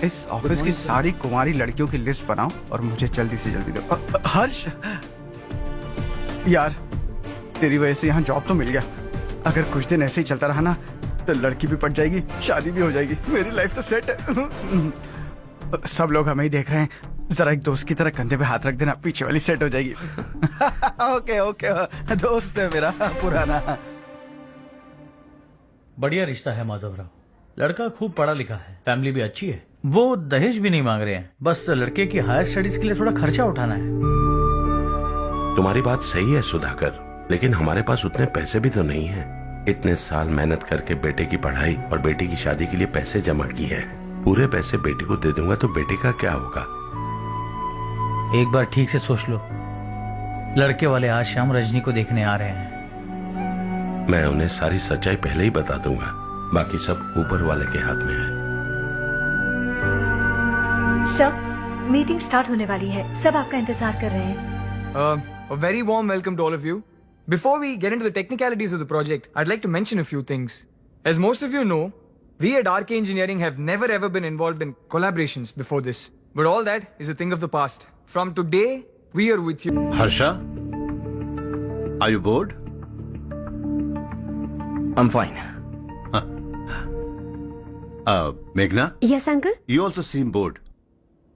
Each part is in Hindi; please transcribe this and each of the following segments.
इस ऑफिस की सारी कुंवारी लड़कियों की लिस्ट बनाओ और मुझे जल्दी से जल्दी दो। हर्ष यार, तेरी वजह से यहाँ जॉब तो मिल गया। अगर कुछ दिन ऐसे ही चलता रहा ना तो लड़की भी पट जाएगी, शादी भी हो जाएगी, मेरी लाइफ तो सेट है। सब लोग हमें ही देख रहे हैं, जरा एक दोस्त की तरह कंधे पे हाथ रख देना, पीछे वाली सेट हो जाएगी। ओके ओके, दोस्त है मेरा पुराना। बढ़िया रिश्ता है माधवराव। लड़का खूब पढ़ा लिखा है, फैमिली भी अच्छी है। वो दहेज भी नहीं मांग रहे हैं, बस लड़के की हायर स्टडीज के लिए थोड़ा खर्चा उठाना है। तुम्हारी बात सही है सुधाकर, लेकिन हमारे पास उतने पैसे भी तो नहीं है। इतने साल मेहनत करके बेटे की पढ़ाई और बेटी की शादी के लिए पैसे जमा किए हैं। पूरे पैसे बेटी को दे दूंगा तो बेटे का क्या होगा? एक बार ठीक से सोच लो। लड़के वाले आज शाम रजनी को देखने आ रहे हैं। मैं उन्हें सारी सच्चाई पहले ही बता दूंगा, बाकी सब ऊपर वाले के हाथ में है। सर, मीटिंग स्टार्ट होने वाली है, सब आपका इंतजार कर रहे हैं। A very warm welcome to all of you. Before we get into the technicalities of the project, I'd like to mention a few things. As most of you know, we at RK Engineering have never ever been involved in collaborations before this. But all that is a thing of the past. From today, we are with you. Harsha, are you bored? I'm fine. Meghna, Yes, uncle. you also seem bored.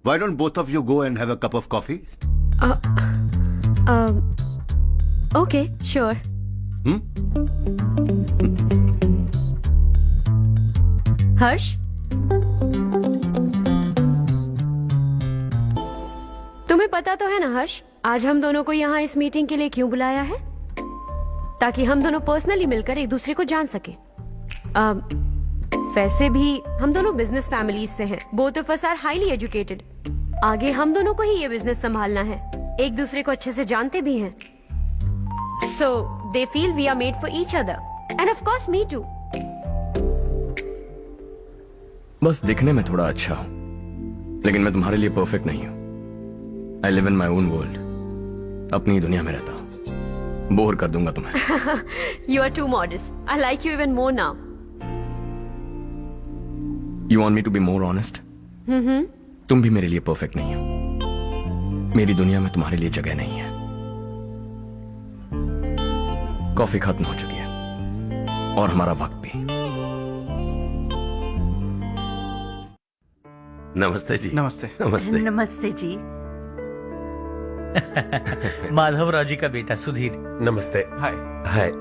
Why don't both of you go and have a cup of coffee? Okay, sure. हर्ष, तुम्हें पता तो है ना हर्ष, आज हम दोनों को यहाँ इस मीटिंग के लिए क्यों बुलाया है? ताकि हम दोनों पर्सनली मिलकर एक दूसरे को जान सके। वैसे भी हम दोनों बिजनेस फैमिलीज से हैं। Both of us are highly educated. आगे हम दोनों को ही ये बिजनेस संभालना है। एक दूसरे को अच्छे से जानते भी हैं। So they feel we are made for each other, and of course me too. बस दिखने में थोड़ा अच्छा हूं, लेकिन मैं तुम्हारे लिए परफेक्ट नहीं हूं। I live in my own world. अपनी ही दुनिया में रहता हूं। बोर कर दूंगा तुम्हें। You are too modest. I like you even more now. You want me to be more honest? तुम भी मेरे लिए परफेक्ट नहीं हो। मेरी दुनिया में तुम्हारे लिए जगह नहीं है। कॉफी खत्म हो चुकी है और हमारा वक्त भी। नमस्ते जी। नमस्ते। नमस्ते। नमस्ते जी। माधवराव जी का बेटा सुधीर। नमस्ते। हाय। हाय।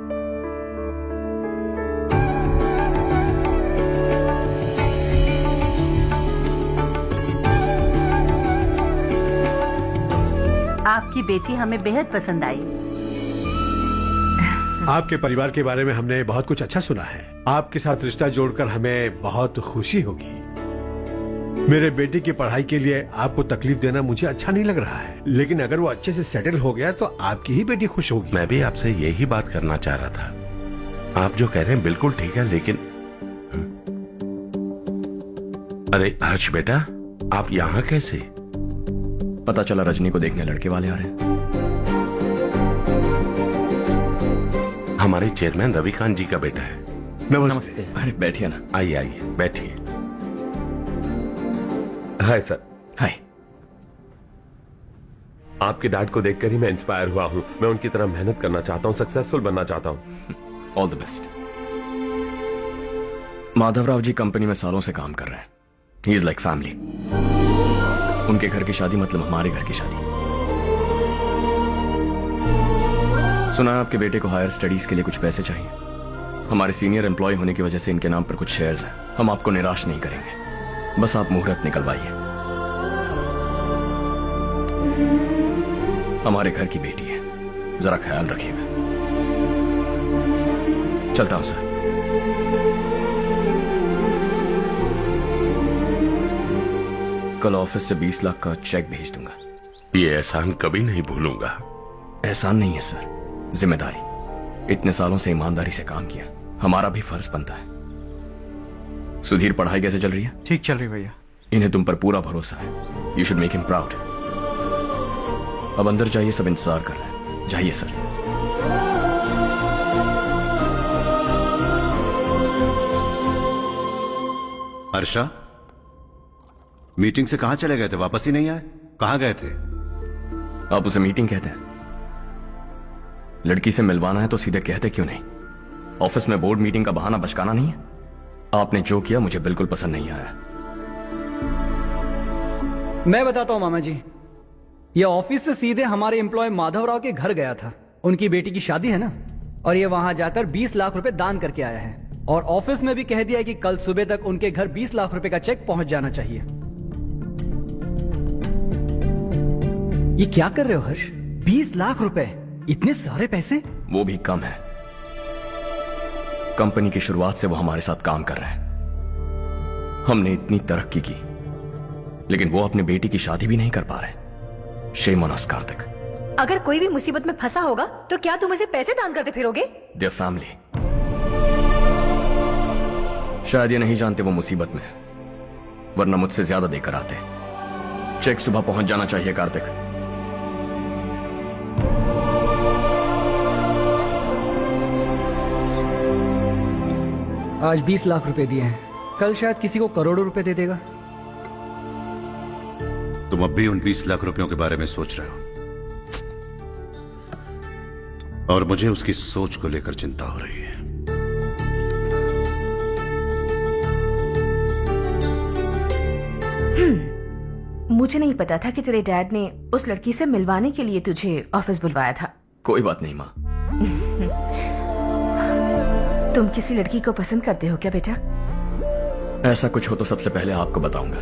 आपकी बेटी हमें बेहद पसंद आई। आपके परिवार के बारे में हमने बहुत कुछ अच्छा सुना है। आपके साथ रिश्ता जोड़कर हमें बहुत खुशी होगी। मेरे बेटे की पढ़ाई के लिए आपको तकलीफ देना मुझे अच्छा नहीं लग रहा है, लेकिन अगर वो अच्छे से सेटल हो गया तो आपकी ही बेटी खुश होगी। मैं भी आपसे यही बात करना चाह रहा था। आप जो कह रहे हैं बिल्कुल ठीक है, लेकिन अरे हर्ष बेटा, आप यहाँ कैसे? पता चला रजनी को देखने लड़के वाले आ रहे हैं। हमारे चेयरमैन रविकांत जी का बेटा है। नमस्ते। अरे बैठिए ना। आइए आइए बैठिए। Hi sir. हाय। आपके डैड को देखकर ही मैं इंस्पायर हुआ हूँ। मैं उनकी तरह मेहनत करना चाहता हूँ, सक्सेसफुल बनना चाहता हूँ। All the best. Madhavrao ji company में सालों से काम कर रहे हैं। He is like family. उनके घर की शादी मतलब हमारे घर की शादी। सुना है आपके बेटे को हायर स्टडीज के लिए कुछ पैसे चाहिए। हमारे सीनियर एम्प्लॉय होने की वजह से इनके नाम पर कुछ शेयर्स हैं। हम आपको निराश नहीं करेंगे, बस आप मुहूर्त निकलवाइए। हमारे घर की बेटी है, जरा ख्याल रखिएगा। चलता हूं सर। कल ऑफिस से 20 लाख का चेक भेज दूंगा। ये एहसान कभी नहीं भूलूंगा। एहसान नहीं है सर, जिम्मेदारी। इतने सालों से ईमानदारी से काम किया, हमारा भी फर्ज बनता है। सुधीर, पढ़ाई कैसे चल रही है? ठीक चल रही भैया। इन्हें तुम पर पूरा भरोसा है। You should make him proud. अब अंदर जाइए, सब इंतजार कर रहे हैं। जाइए सर। हर्षा, मीटिंग से कहाँ चले गए थे? वापस ही नहीं आए? कहाँ गए थे? आप उसे मीटिंग कहते हैं? लड़की से मिलवाना है तो सीधे कहते क्यों नहीं? ऑफिस में बोर्ड मीटिंग का बहाना बचकाना नहीं है। आपने जो किया मुझे बिल्कुल पसंद नहीं आया। मैं बताता हूं मामा जी, ये ऑफिस से सीधे हमारे एम्प्लॉय माधवराव के घर गया था। उनकी बेटी की शादी है ना, और ये वहां जाकर 20 लाख रुपए दान करके आया है। और ऑफिस में भी कह दिया कि कल सुबह तक उनके घर 20 लाख रुपए का चेक पहुंच जाना चाहिए। ये क्या कर रहे हो हर्ष? 20 लाख रुपए, इतने सारे पैसे? वो भी कम है। कंपनी की शुरुआत से वो हमारे साथ काम कर रहे हैं। हमने इतनी तरक्की की, लेकिन वो अपनी बेटी की शादी भी नहीं कर पा रहे। Shame on us Kartik. अगर कोई भी मुसीबत में फंसा होगा तो क्या तुम उसे पैसे दान करते फिरोगे? Their family. शायद ये नहीं जानते वो मुसीबत में, वरना मुझसे ज्यादा देकर आते। चेक सुबह पहुंच जाना चाहिए कार्तिक। आज 20 लाख रुपए दिए हैं, कल शायद किसी को करोड़ों रुपए दे देगा। तुम अब भी उन 20 लाख रुपयों के बारे में सोच रहे हो, और मुझे उसकी सोच को लेकर चिंता हो रही है। मुझे नहीं पता था कि तेरे डैड ने उस लड़की से मिलवाने के लिए तुझे ऑफिस बुलवाया था। कोई बात नहीं माँ। तुम किसी लड़की को पसंद करते हो क्या बेटा? ऐसा कुछ हो तो सबसे पहले आपको बताऊंगा।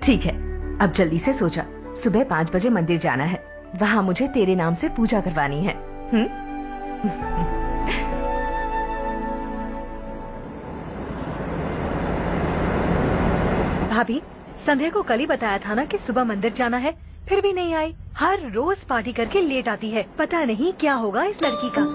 ठीक है, अब जल्दी से सो जा। सुबह 5 बजे मंदिर जाना है, वहाँ मुझे तेरे नाम से पूजा करवानी है। भाभी, संध्या को कल ही बताया था ना कि सुबह मंदिर जाना है, फिर भी नहीं आई। हर रोज पार्टी करके लेट आती है। पता नहीं क्या होगा इस लड़की का।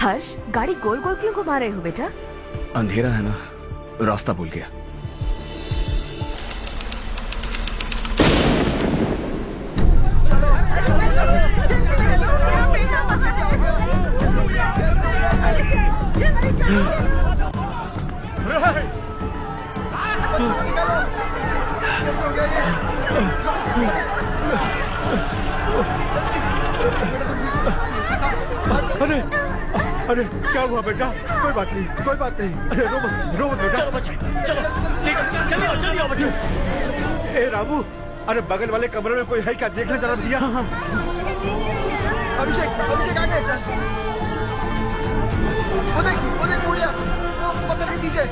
हर्ष, गाड़ी गोल गोल क्यों घुमा रहे हो बेटा? अंधेरा है ना, रास्ता भूल गया। अरे अरे क्या हुआ बेटा? कोई बात नहीं, कोई बात नहीं। अरे रो मत बेटा। चलो बच्चे, चलो जल्दी आओ बच्चे। ए रामू, अरे बगल वाले कमरे में कोई है क्या? देखना जरा भैया। अभिषेक आ गए। वो देख पूजा, वो पत्थर के नीचे।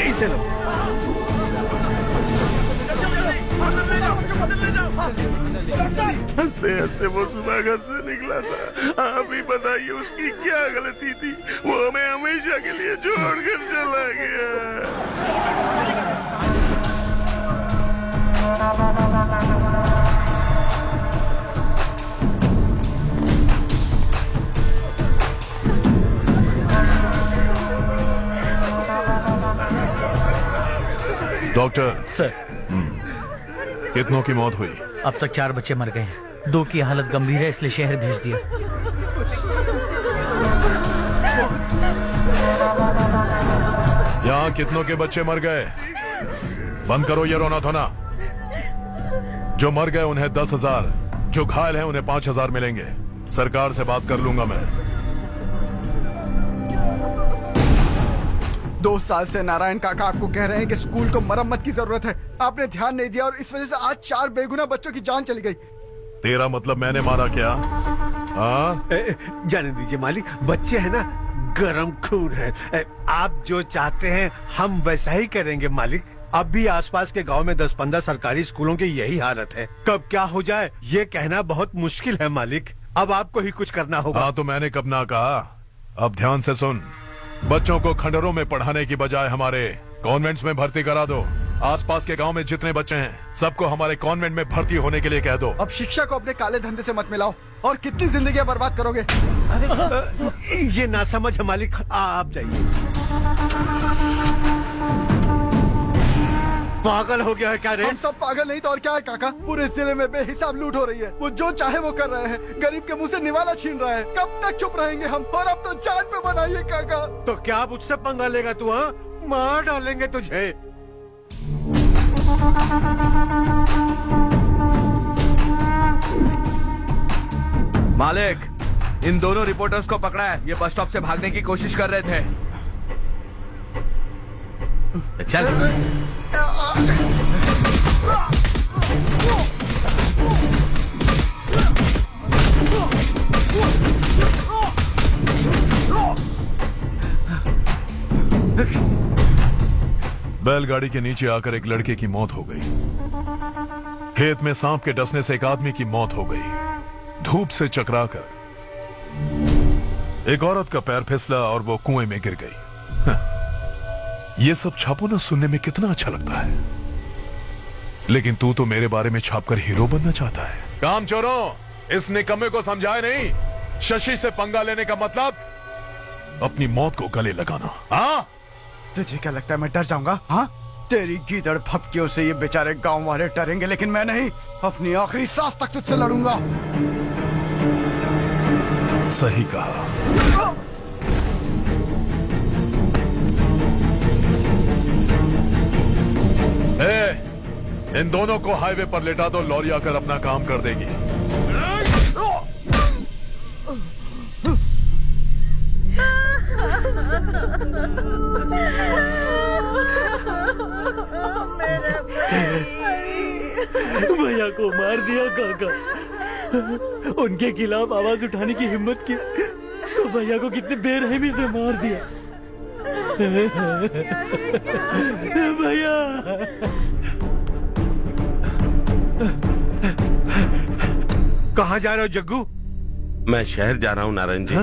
इसे लो। हंसते हंसते वो सुबह घर से निकला था। आप ही बताइए उसकी क्या गलती थी? वो हमें हमेशा के लिए छोड़कर चला गया। डॉक्टर सर, कितनों की मौत हुई? अब तक 4 बच्चे मर गए हैं। 2 की हालत गंभीर है, इसलिए शहर भेज दिया। यहाँ कितनों के बच्चे मर गए? बंद करो ये रोना धोना। जो मर गए उन्हें 10,000, जो घायल हैं उन्हें 5,000 मिलेंगे। सरकार से बात कर लूंगा मैं। 2 साल से नारायण काका आपको कह रहे हैं कि स्कूल को मरम्मत की जरूरत है। आपने ध्यान नहीं दिया और इस वजह से आज 4 बेगुनाह बच्चों की जान चली गई। तेरा मतलब मैंने मारा क्या? हाँ? जाने दीजिए मालिक, बच्चे हैं ना, गरम खून है। आप जो चाहते हैं हम वैसा ही करेंगे मालिक। अब भी आसपास के गांव में 10-15 सरकारी स्कूलों की यही हालत है। कब क्या हो जाए ये कहना बहुत मुश्किल है मालिक। अब आपको ही कुछ करना होगा। हाँ तो मैंने कब ना कहा। अब ध्यान से सुन, बच्चों को खंडरों में पढ़ाने की बजाय हमारे कॉन्वेंट्स में भर्ती करा दो। आसपास के गांव में जितने बच्चे हैं सबको हमारे कॉन्वेंट में भर्ती होने के लिए कह दो। अब शिक्षा को अपने काले धंधे से मत मिलाओ। और कितनी जिंदगियां बर्बाद करोगे? ये ना समझ है मालिक। आप जाइए। पागल हो गया है क्या रे? हम सब पागल नहीं तो और क्या है काका। पूरे जिले में बेहिसाब लूट हो रही है। वो जो चाहे वो कर रहे हैं। गरीब के मुंह से निवाला छीन रहा है। कब तक चुप रहेंगे हम? और अब तो जान पे बनाइए काका। तो क्या मुझसे पंगा लेगा तू? हाँ, मार डालेंगे तुझे। मालिक, इन दोनों रिपोर्टर्स को पकड़ा है। ये बस स्टॉप से भागने की कोशिश कर रहे थे। चल। बैलगाड़ी के नीचे आकर एक लड़के की मौत हो गई। खेत में सांप के डसने से एक आदमी की मौत हो गई। धूप से चकराकर एक औरत का पैर फिसला और वो कुएं में गिर गई। ये सब छापो ना सुनने में कितना अच्छा लगता है, लेकिन तू तो मेरे बारे में छापकर हीरो बनना चाहता है। काम चोरों, इस निकम्मे को समझाए नहीं। शशि से पंगा लेने का मतलब अपनी मौत को गले लगाना। हाँ, तुझे क्या लगता है मैं डर जाऊंगा? हाँ, तेरी गीदड़ फपकियों से ये बेचारे गांव वाले डरेंगे, लेकिन मैं नहीं। अपनी आखिरी सांस तक तुझसे लड़ूंगा। सही कहा। इन दोनों को हाईवे पर लेटा दो। लॉरी आकर अपना काम कर देगी। भैया को मार दिया काका। उनके खिलाफ आवाज उठाने की हिम्मत की तो भैया को कितने बेरहमी से मार दिया। भैया कहाँ जा रहे हो जग्गू? मैं शहर जा रहा हूँ नारायण जी।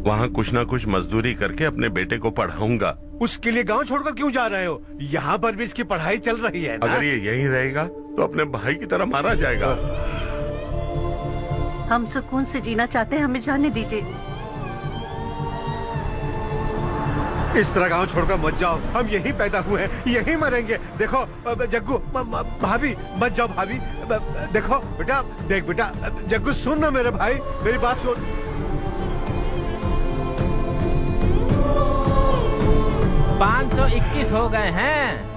वहाँ कुछ ना कुछ मजदूरी करके अपने बेटे को पढ़ाऊंगा। उसके लिए गांव छोड़कर क्यों जा रहे हो? यहाँ पर भी इसकी पढ़ाई चल रही है ना? अगर ये यहीं रहेगा तो अपने भाई की तरह मारा जाएगा। हम सुकून से जीना चाहते हैं, हमें जाने दीजिए। इस तरह गांव छोड़कर मत जाओ। हम यहीं पैदा हुए हैं, यहीं मरेंगे। देखो जग्गू, भाभी मत जाओ। भाभी देखो बेटा, देख बेटा। जग्गू सुन ना मेरे भाई, मेरी बात सुन। 521 हो गए हैं।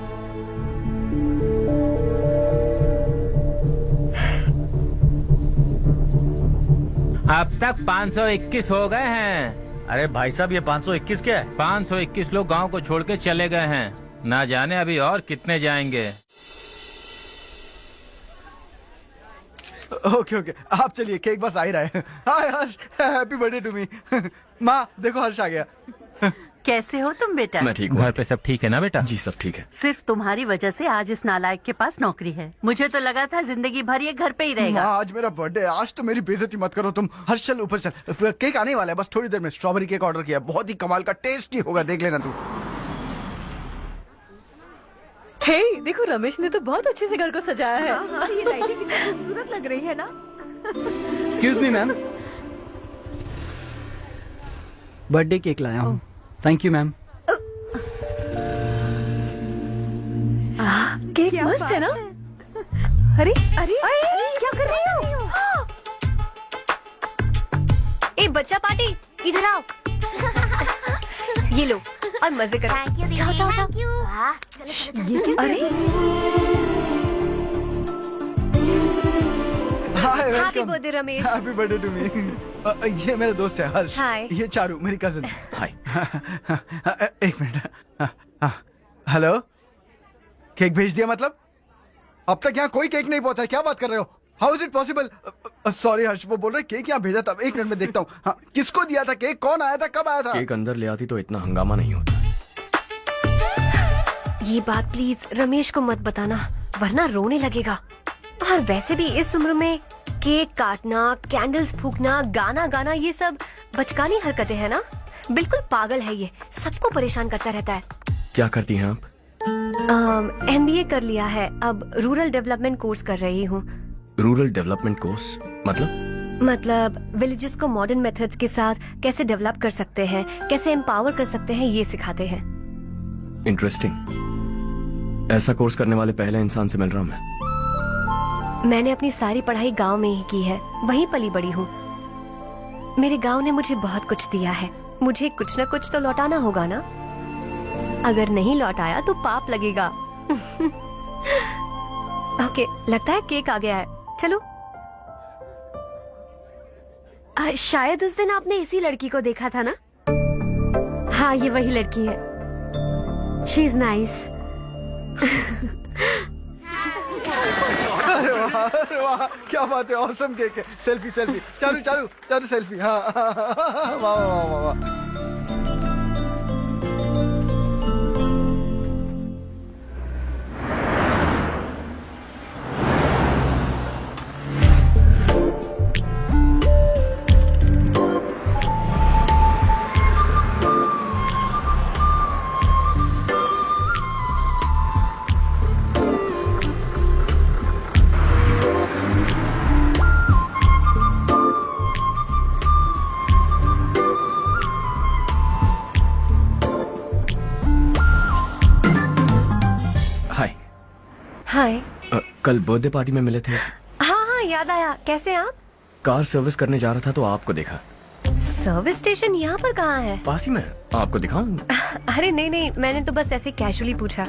अब तक 521 हो गए हैं। अरे भाई साहब, ये 521 क्या है? 521 लोग गांव को छोड़ के चले गए हैं। ना जाने अभी और कितने जाएंगे। ओके ओके, आप चलिए, केक बस आ ही रहा है। हाय हर्ष, हैप्पी बर्थडे टू मी। माँ देखो, हर्ष आ गया। कैसे हो तुम बेटा? मैं ठीक हूँ। घर पे सब ठीक है ना बेटा? जी सब ठीक है। सिर्फ तुम्हारी वजह से आज इस नालायक के पास नौकरी है। मुझे तो लगा था जिंदगी भर ये घर पे ही रहेगा। माँ आज मेरा बर्थडे, आज तो मेरी बेइज्जती मत करो तुम। हर्ष चल ऊपर चल, केक आने वाला है बस थोड़ी देर में। स्ट्रॉबेरी केक ऑर्डर किया, बहुत ही कमाल का, टेस्टी होगा, देख लेना तू। हे देखो, रमेश ने तो बहुत अच्छे से घर को सजाया है। हाँ, ये लाइटें कितनी खूबसूरत लग रही है ना। Excuse me ma'am, birthday cake लाया हूँ। Thank you ma'am. केक मस्त है ना? अरे अरे क्या कर रही हो? ए बच्चा पार्टी, इधर आओ। ये लो और मजे करो। जाओ जाओ जाओ। ये क्या? अरे hi, happy birthday Ramesh. Happy birthday to me. ये मेरा दोस्त है हर्ष। हाय। ये चारू मेरी कजिन। हाय। एक मिनट। हेलो, केक भेज दिया मतलब? अब तक यहाँ कोई केक नहीं पहुंचा, क्या बात कर रहे हो? How is it possible? Sorry Harsh, वो बोल रहे केक यहाँ भेजा था। 1 मिनट में देखता हूँ। हाँ, किसको दिया था केक? कौन आया था? कब आया था? केक अंदर ले आती तो इतना हंगामा नहीं होता। ये बात प्लीज रमेश को मत बताना, वरना रोने लगेगा। और वैसे भी इस उम्र में केक काटना, कैंडल्स फूकना, गाना गाना, ये सब बचकानी हरकतें हैं ना। बिल्कुल पागल है ये, सबको परेशान करता रहता है। क्या करती हैं आप? MBA कर लिया है, अब रूरल डेवलपमेंट कोर्स कर रही हूँ। रूरल डेवलपमेंट कोर्स मतलब विलेजेस को मॉडर्न मेथड्स के साथ कैसे डेवलप कर सकते हैं, कैसे एम्पावर कर सकते हैं, ये सिखाते हैं। इंटरेस्टिंग। ऐसा कोर्स करने वाले पहले इंसान से मिल रहा हूँ मैं। मैंने अपनी सारी पढ़ाई गांव में ही की है, वहीं पली बड़ी हूँ। मेरे गांव ने मुझे बहुत कुछ दिया है, मुझे कुछ न कुछ तो लौटाना होगा ना। अगर नहीं लौटाया तो पाप लगेगा। ओके, लगता है केक आ गया है, चलो। शायद उस दिन आपने इसी लड़की को देखा था ना? हाँ, ये वही लड़की है। She is nice. अरे वाह, क्या बात है, ऑसम केक है। Selfie selfie, Charu Charu Charu selfie. हाँ, वाह वाह वाह वाह। हाय। कल बर्थडे पार्टी में मिले थे। हाँ, याद आया। कैसे आप? कार सर्विस करने जा रहा था तो आपको देखा। सर्विस स्टेशन यहाँ पर कहाँ है? पास ही में, आपको दिखाऊं? अरे नहीं, मैंने तो बस ऐसे कैजुअली पूछा।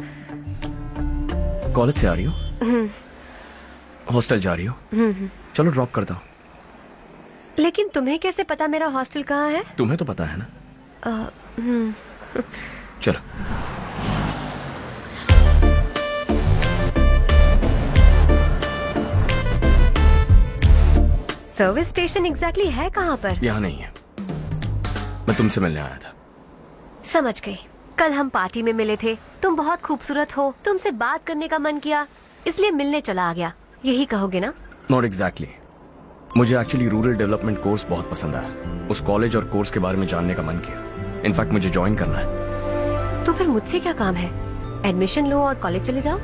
कॉलेज से आ रही हो? हॉस्टल जा रही हो? चलो ड्रॉप करता हूँ। लेकिन तुम्हें कैसे पता मेरा हॉस्टल कहाँ है? तुम्हें तो पता है ना। चलो। सर्विस स्टेशन एग्जैक्टली है कहाँ पर? यहाँ नहीं है, मैं तुमसे मिलने आया था। समझ गई। कल हम पार्टी में मिले थे, तुम बहुत खूबसूरत हो, तुमसे बात करने का मन किया, इसलिए मिलने चला आ गया, यही कहोगे ना? Not exactly. मुझे एक्चुअली रूरल डेवलपमेंट कोर्स बहुत पसंद आया। उस कॉलेज और कोर्स के बारे में जानने का मन किया। इनफैक्ट मुझे ज्वाइन करना है। तो फिर मुझसे क्या काम है? एडमिशन लो और कॉलेज चले जाओ।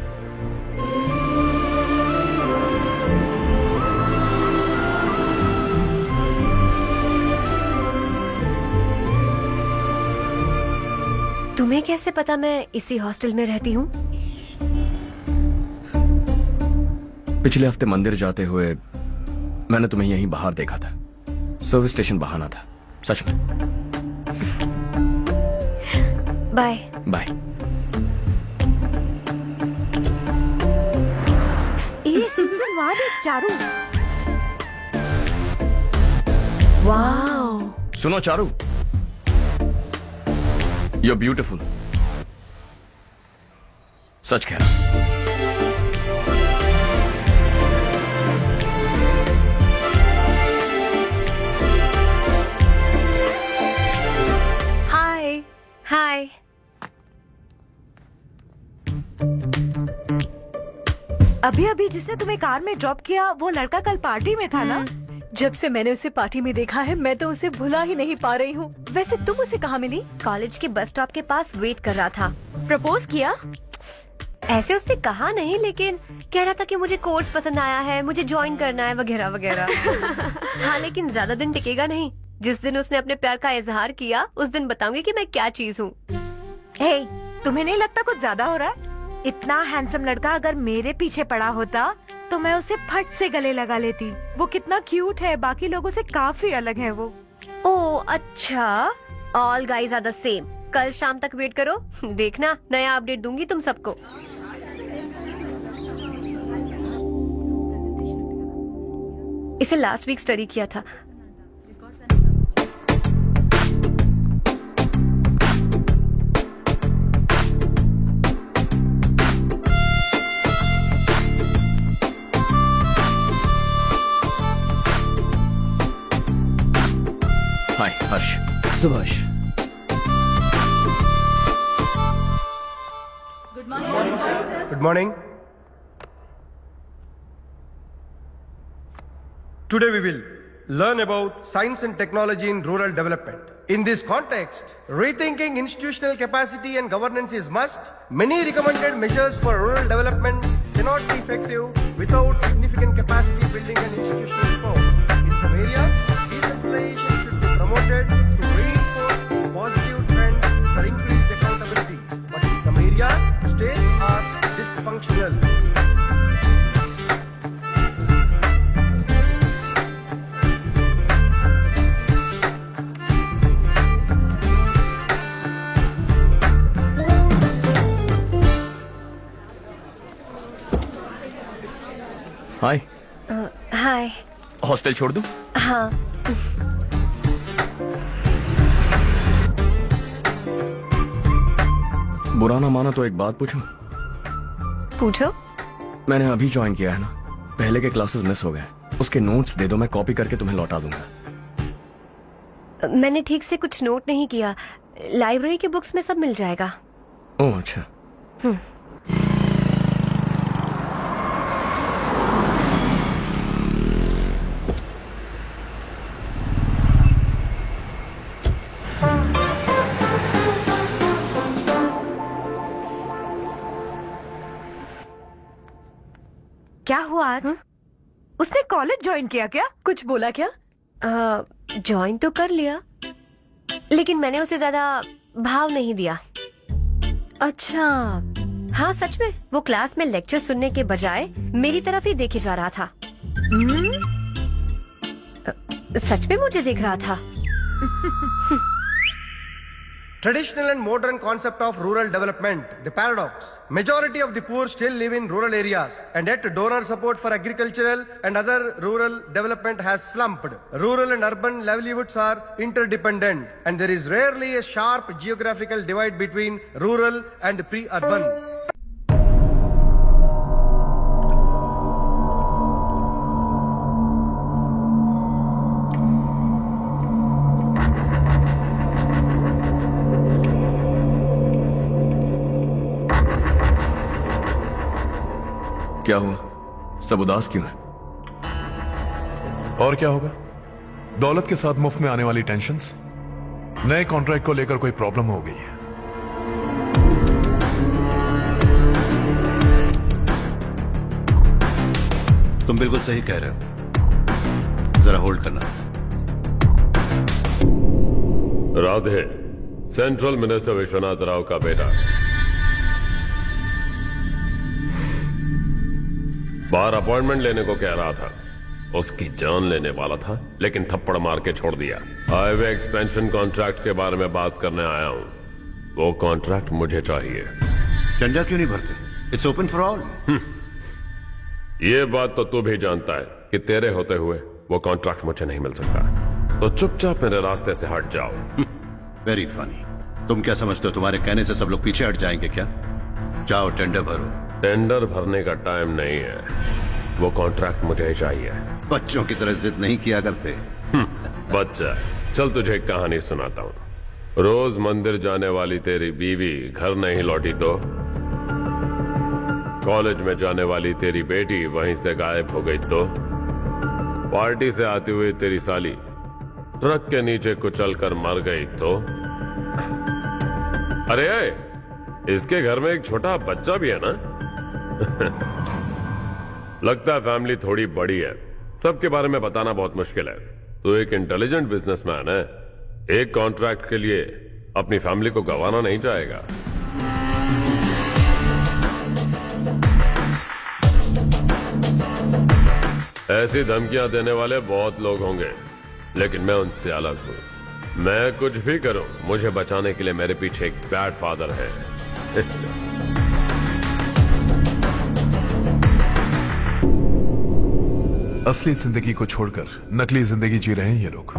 तुम्हें कैसे पता मैं इसी हॉस्टल में रहती हूँ? पिछले हफ्ते मंदिर जाते हुए मैंने तुम्हें यहीं बाहर देखा था। सर्विस स्टेशन बहाना था, सच में। Bye bye. ये सुन वहाँ देख चारू। वाओ। सुनो चारू, You're beautiful. सच कह रहा। हाय। हाय। अभी जिसने तुम्हें कार में ड्रॉप किया वो लड़का कल पार्टी में था ना? जब से मैंने उसे पार्टी में देखा है मैं तो उसे भुला ही नहीं पा रही हूँ। वैसे तुम उसे कहाँ मिली? कॉलेज के बस स्टॉप के पास वेट कर रहा था। प्रपोज किया? ऐसे उसने कहा नहीं, लेकिन कह रहा था कि मुझे कोर्स पसंद आया है, मुझे ज्वाइन करना है, वगैरह वगैरह। हाँ, लेकिन ज्यादा दिन टिकेगा नहीं। जिस दिन उसने अपने प्यार का इजहार किया उस दिन बताऊंगी कि मैं क्या चीज हूँ। हे, तुम्हें नहीं लगता कुछ ज्यादा हो रहा है? इतना हैंडसम लड़का अगर मेरे पीछे पड़ा होता तो मैं उसे फट से गले लगा लेती। वो कितना क्यूट है, बाकी लोगों से काफी अलग है वो। ओह अच्छा, all guys are the same. कल शाम तक वेट करो, देखना नया अपडेट दूंगी तुम सबको। इसे लास्ट वीक स्टडी किया था। हाय हर्ष। Subhash. Good morning. Today we will learn about science and technology in rural development. In this context, rethinking institutional capacity and governance is must. Many recommended measures for rural development cannot be effective without significant capacity building and institutional support. In some areas, decentralization should be promoted to reinforce positive trends for increased accountability. But in some areas, states are dysfunctional. Hi. Hi. Hostel छोड़ दूं? हाँ। बुरा ना माना तो एक बात पूछूं? पूछो। मैंने अभी ज्वाइन किया है ना, पहले के क्लासेस मिस हो गए। उसके नोट्स दे दो, मैं कॉपी करके तुम्हें लौटा दूंगा। मैंने ठीक से कुछ नोट नहीं किया, लाइब्रेरी के बुक्स में सब मिल जाएगा। ओह अच्छा। क्या हुआ आज? उसने कॉलेज ज्वाइन किया क्या? कुछ बोला क्या? ज्वाइन तो कर लिया, लेकिन मैंने उसे ज्यादा भाव नहीं दिया। अच्छा। हाँ सच में, वो क्लास में लेक्चर सुनने के बजाय मेरी तरफ ही देखे जा रहा था। सच में मुझे देख रहा था। Traditional and modern concept of rural development, the paradox. Majority of the poor still live in rural areas, and yet donor support for agricultural and other rural development has slumped. Rural and urban livelihoods are interdependent, and there is rarely a sharp geographical divide between rural and pre-urban. क्या हुआ? सब उदास क्यों है? और क्या होगा? दौलत के साथ मुफ्त में आने वाली टेंशन्स। नए कॉन्ट्रैक्ट को लेकर कोई प्रॉब्लम हो गई है। तुम बिल्कुल सही कह रहे हो, जरा होल्ड करना। राधे, सेंट्रल मिनिस्टर विश्वनाथ राव का बेटा बाहर अपॉइंटमेंट लेने को कह रहा था। उसकी जान लेने वाला था, लेकिन थप्पड़ मार के छोड़ दिया। हाईवे एक्सपेंशन कॉन्ट्रैक्ट के बारे में बात करने आया हूं। वो कॉन्ट्रैक्ट मुझे चाहिए। टेंडर क्यों नहीं भरते? It's open for all. ये बात तो तू भी जानता है कि तेरे होते हुए वो कॉन्ट्रैक्ट मुझे नहीं मिल सकता। तो चुपचाप मेरे रास्ते से हट जाओ। Very funny. तुम क्या समझते हो तुम्हारे कहने से सब लोग पीछे हट जाएंगे क्या? जाओ टेंडर भरो। टेंडर भरने का टाइम नहीं है, वो कॉन्ट्रैक्ट मुझे चाहिए। बच्चों की तरह जिद नहीं किया करते। बच्चा, चल तुझे एक कहानी सुनाता हूँ। रोज मंदिर जाने वाली तेरी बीवी घर नहीं लौटी तो कॉलेज में जाने वाली तेरी बेटी वहीं से गायब हो गई तो पार्टी से आती हुई तेरी साली ट्रक के नीचे कुचल कर मर गई तो अरे इसके घर में एक छोटा बच्चा भी है ना। लगता है फैमिली थोड़ी बड़ी है, सबके बारे में बताना बहुत मुश्किल है। तो एक इंटेलिजेंट बिजनेसमैन है, एक कॉन्ट्रैक्ट के लिए अपनी फैमिली को गंवाना नहीं चाहेगा। ऐसी धमकियां देने वाले बहुत लोग होंगे, लेकिन मैं उनसे अलग हूं। मैं कुछ भी करूं, मुझे बचाने के लिए मेरे पीछे एक बैड फादर है। असली जिंदगी को छोड़कर नकली जिंदगी जी रहे हैं ये लोग।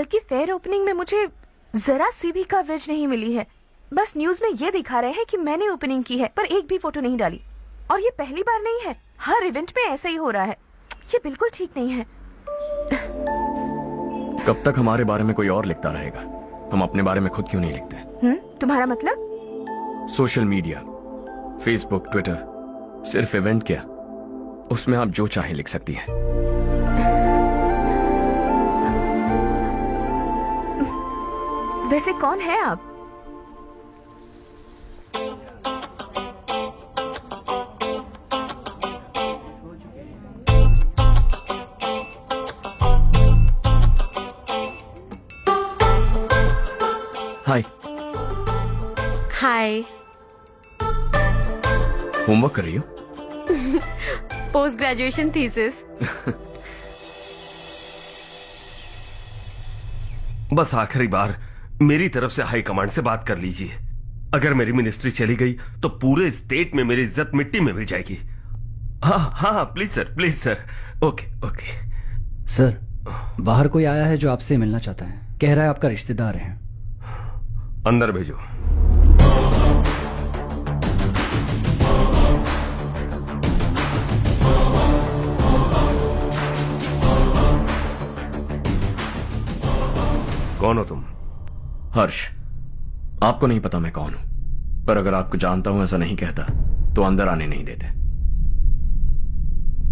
कल की फेयर ओपनिंग में मुझे जरा सी भी कवरेज नहीं मिली है। बस न्यूज में ये दिखा रहे हैं कि मैंने ओपनिंग की है, पर एक भी फोटो नहीं डाली। और ये पहली बार नहीं है, हर इवेंट में ऐसा ही हो रहा है। ये बिल्कुल ठीक नहीं है। कब तक हमारे बारे में कोई और लिखता रहेगा? हम अपने बारे में खुद क्यों नहीं लिखते? तुम्हारा मतलब? सोशल मीडिया, फेसबुक, ट्विटर, सिर्फ इवेंट क्या, उसमें आप जो चाहे लिख सकती हैं। वैसे कौन है आप? हाय। हाय। होमवर्क कर रही हो? Post graduation thesis. बस आखिरी बार मेरी तरफ से हाई कमांड से बात कर लीजिए। अगर मेरी मिनिस्ट्री चली गई तो पूरे स्टेट में मेरी इज्जत मिट्टी में मिल जाएगी। हाँ हाँ please sir. Okay okay. Sir, बाहर कोई आया है जो आपसे मिलना चाहता है। कह रहा है आपका रिश्तेदार है। अंदर भेजो। कौन हो तुम? हर्ष। आपको नहीं पता मैं कौन हूं, पर अगर आपको जानता हूं ऐसा नहीं कहता तो अंदर आने नहीं देते।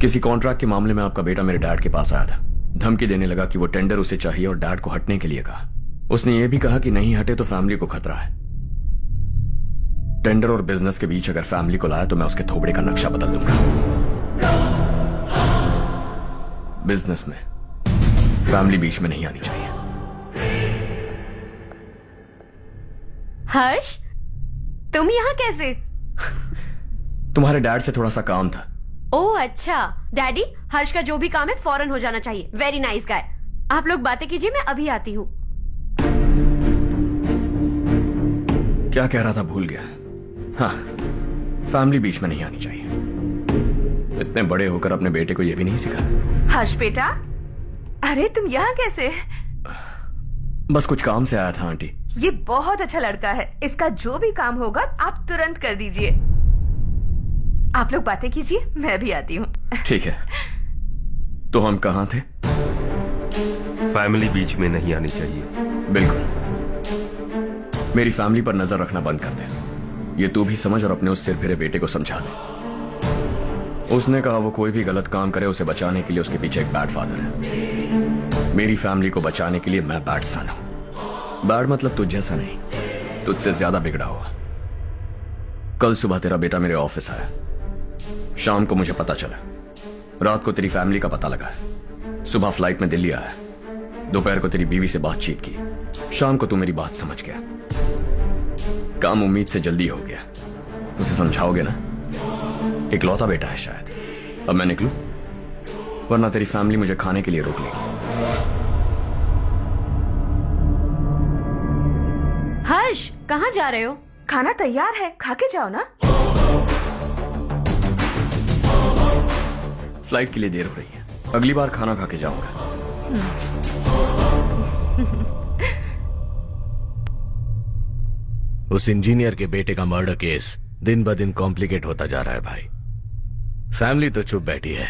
किसी कॉन्ट्रैक्ट के मामले में आपका बेटा मेरे डैड के पास आया था। धमकी देने लगा कि वो टेंडर उसे चाहिए और डैड को हटने के लिए कहा। उसने ये भी कहा कि नहीं हटे तो फैमिली को खतरा है। टेंडर और बिजनेस के बीच अगर फैमिली को लाया तो मैं उसके थोबड़े का नक्शा बदल दूंगा। बिजनेस में फैमिली बीच में नहीं आनी चाहिए। हर्ष, तुम यहाँ कैसे? तुम्हारे डैड से थोड़ा सा काम था। ओह अच्छा। डैडी, हर्ष का जो भी काम है फौरन हो जाना चाहिए। Very nice guy. आप लोग बातें कीजिए, मैं अभी आती हूँ। क्या कह रहा था भूल गया। हाँ, फैमिली बीच में नहीं आनी चाहिए। इतने बड़े होकर अपने बेटे को यह भी नहीं सिखाया। हर्ष बेटा, अरे तुम यहाँ कैसे? बस कुछ काम से आया था आंटी। ये बहुत अच्छा लड़का है। इसका जो भी काम होगा आप तुरंत कर दीजिए। आप लोग बातें कीजिए, मैं भी आती हूँ। ठीक है। तो हम कहाँ थे? फैमिली बीच में नहीं आनी चाहिए। बिल्कुल। मेरी फैमिली पर नजर रखना बंद कर दे। ये तू भी समझ और अपने उस सिर फिरे बेटे को समझा दे। उसने कहा वो कोई भी गलत काम करे उसे बचाने के लिए उसके पीछे एक बैड फादर है। मेरी फैमिली को बचाने के लिए मैं बैड सन हूं। बैड मतलब तुझ जैसा नहीं, तुझसे ज्यादा बिगड़ा हुआ। कल सुबह तेरा बेटा मेरे ऑफिस आया। शाम को मुझे पता चला। रात को तेरी फैमिली का पता लगा। सुबह फ्लाइट में दिल्ली आया। दोपहर को तेरी बीवी से बातचीत की। शाम को तू मेरी बात समझ गया। काम उम्मीद से जल्दी हो गया। उसे समझाओगे ना? इकलौता बेटा है शायद। अब मैं निकलूं, वरना तेरी फैमिली मुझे खाने के लिए रोक लेगी। हर्ष, कहाँ जा रहे हो? खाना तैयार है, खा के जाओ ना। फ्लाइट के लिए देर हो रही है। अगली बार खाना खा के जाऊंगा। उस इंजीनियर के बेटे का मर्डर केस दिन ब दिन कॉम्प्लिकेट होता जा रहा है भाई। फैमिली तो चुप बैठी है,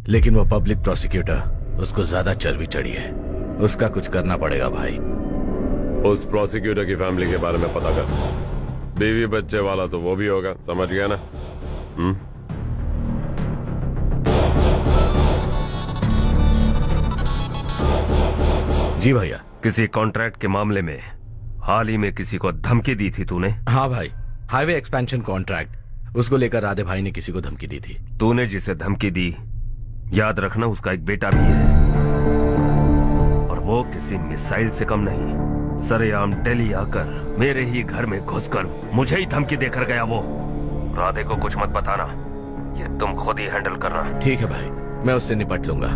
लेकिन वो पब्लिक प्रोसिक्यूटर, उसको ज्यादा चर्बी चढ़ी है। उसका कुछ करना पड़ेगा भाई। उस प्रोसिक्यूटर की फैमिली के बारे में पता कर। बीवी बच्चे वाला तो वो भी होगा, समझ गया ना? जी भैया। किसी कॉन्ट्रैक्ट के मामले में हाल ही में किसी को धमकी दी थी तूने? हाँ भाई, हाईवे एक्सपेंशन कॉन्ट्रैक्ट, उसको लेकर राधे भाई ने किसी को धमकी दी थी। तूने जिसे धमकी दी, याद रखना उसका एक बेटा भी है, और वो किसी मिसाइल से कम नहीं। सरेआम दिल्ली आकर मेरे ही घर में घुसकर मुझे ही धमकी देकर गया वो। राधे को कुछ मत बताना, ये तुम खुद ही हैंडल करना। ठीक है भाई, मैं उससे निपट लूंगा।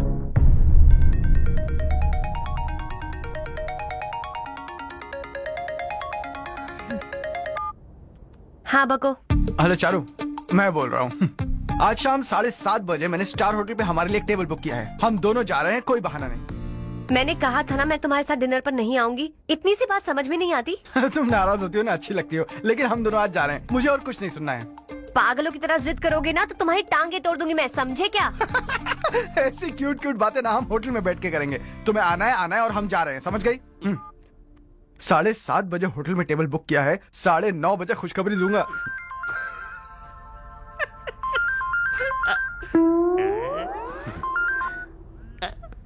हाँ बको। हेलो चारू, मैं बोल रहा हूँ। आज शाम 7:30 बजे मैंने स्टार होटल पे हमारे लिए एक टेबल बुक किया है। हम दोनों जा रहे हैं, कोई बहाना नहीं। मैंने कहा था ना मैं तुम्हारे साथ डिनर पर नहीं आऊंगी। इतनी सी बात समझ में नहीं आती। तुम नाराज होती हो ना, अच्छी लगती हो, लेकिन हम दोनों आज जा रहे हैं, मुझे और कुछ नहीं सुनना है। पागलों की तरह जिद करोगे ना तो तुम्हारी टांगे तोड़ दूंगी मैं, समझे क्या? ऐसी क्यूट क्यूट बातें ना हम होटल में बैठ के करेंगे। तुम्हें आना है और हम जा रहे हैं, समझ गई? 7:30 बजे होटल में टेबल बुक किया है, 9:30 बजे खुशखबरी दूंगा।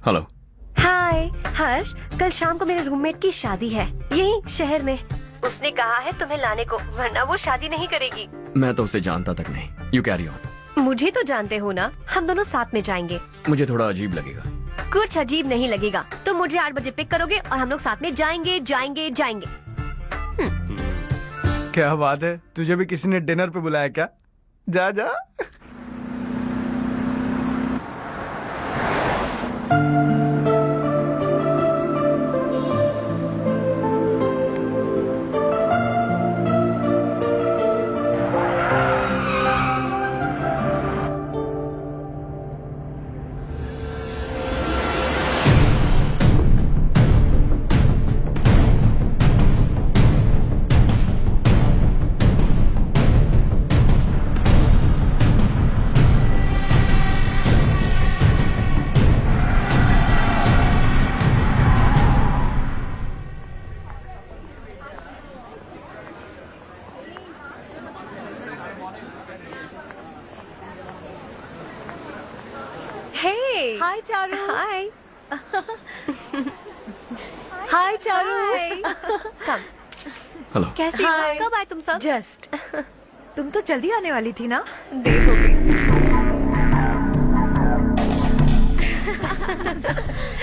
हेलो। हाय हर्ष, कल शाम को मेरे रूममेट की शादी है यही शहर में। उसने कहा है तुम्हें लाने को, वरना वो शादी नहीं करेगी। मैं तो उसे जानता तक नहीं। You carry on. मुझे तो जानते हो ना, हम दोनों साथ में जाएंगे। मुझे थोड़ा अजीब लगेगा। कुछ अजीब नहीं लगेगा। तुम मुझे 8 बजे पिक करोगे और हम लोग साथ में जाएंगे जाएंगे जाएंगे। क्या बात है, तुझे भी किसी ने डिनर पे बुलाया क्या? जा जा। Hey. हाय चारू। हाय। हाय चारू। कम। हेलो। कैसी हो? कब आए तुम सब? जस्ट। तुम तो जल्दी आने वाली थी ना? देर हो गई।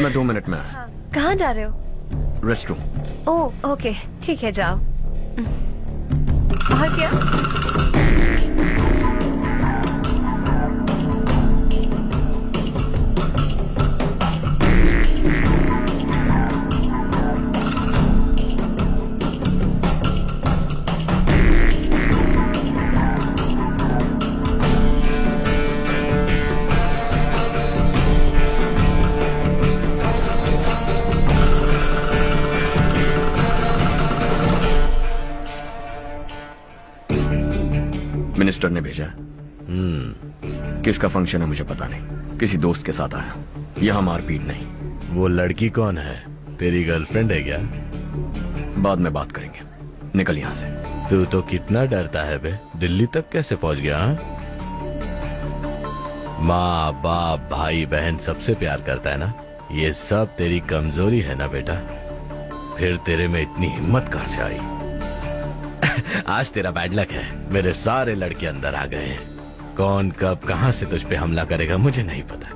मैं 2 मिनट में आया। कहाँ जा रहे हो? रेस्टरूम। ओह ओके, ठीक है जाओ। और क्या? मिनिस्टर ने भेजा। किसका फंक्शन है मुझे पता नहीं, किसी दोस्त के साथ आया। यहाँ मारपीट नहीं। वो लड़की कौन है? तेरी गर्लफ्रेंड है क्या? बाद में बात करेंगे, निकल यहाँ से। तू तो कितना डरता है बे, दिल्ली तक कैसे पहुंच गया? माँ बाप भाई बहन सबसे प्यार करता है ना, ये सब तेरी कमजोरी है ना बेटा। फिर तेरे में इतनी हिम्मत कहाँ से आई? आज तेरा बैड लक है, मेरे सारे लड़के अंदर आ गए हैं। कौन कब कहां से तुझ पे हमला करेगा मुझे नहीं पता।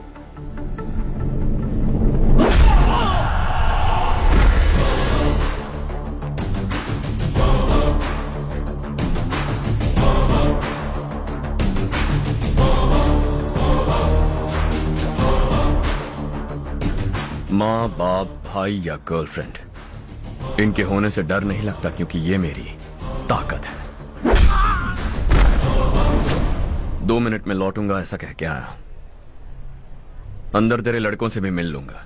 माँ बाप भाई या गर्लफ्रेंड, इनके होने से डर नहीं लगता, क्योंकि ये मेरी ताकत है। 2 मिनट में लौटूंगा ऐसा कह के आया। अंदर तेरे लड़कों से भी मिल लूंगा।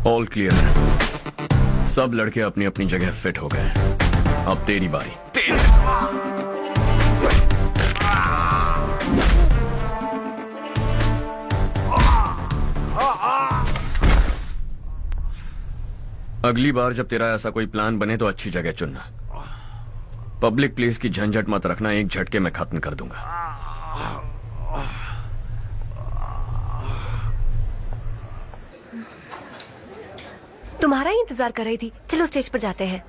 ऑल क्लियर है। सब लड़के अपनी अपनी जगह फिट हो गए। अब तेरी बारी। अगली बार जब तेरा ऐसा कोई प्लान बने तो अच्छी जगह चुनना। पब्लिक प्लेस की झंझट मत रखना, एक झटके में खत्म कर दूंगा। तुम्हारा ही इंतजार कर रही थी। चलो स्टेज पर जाते हैं।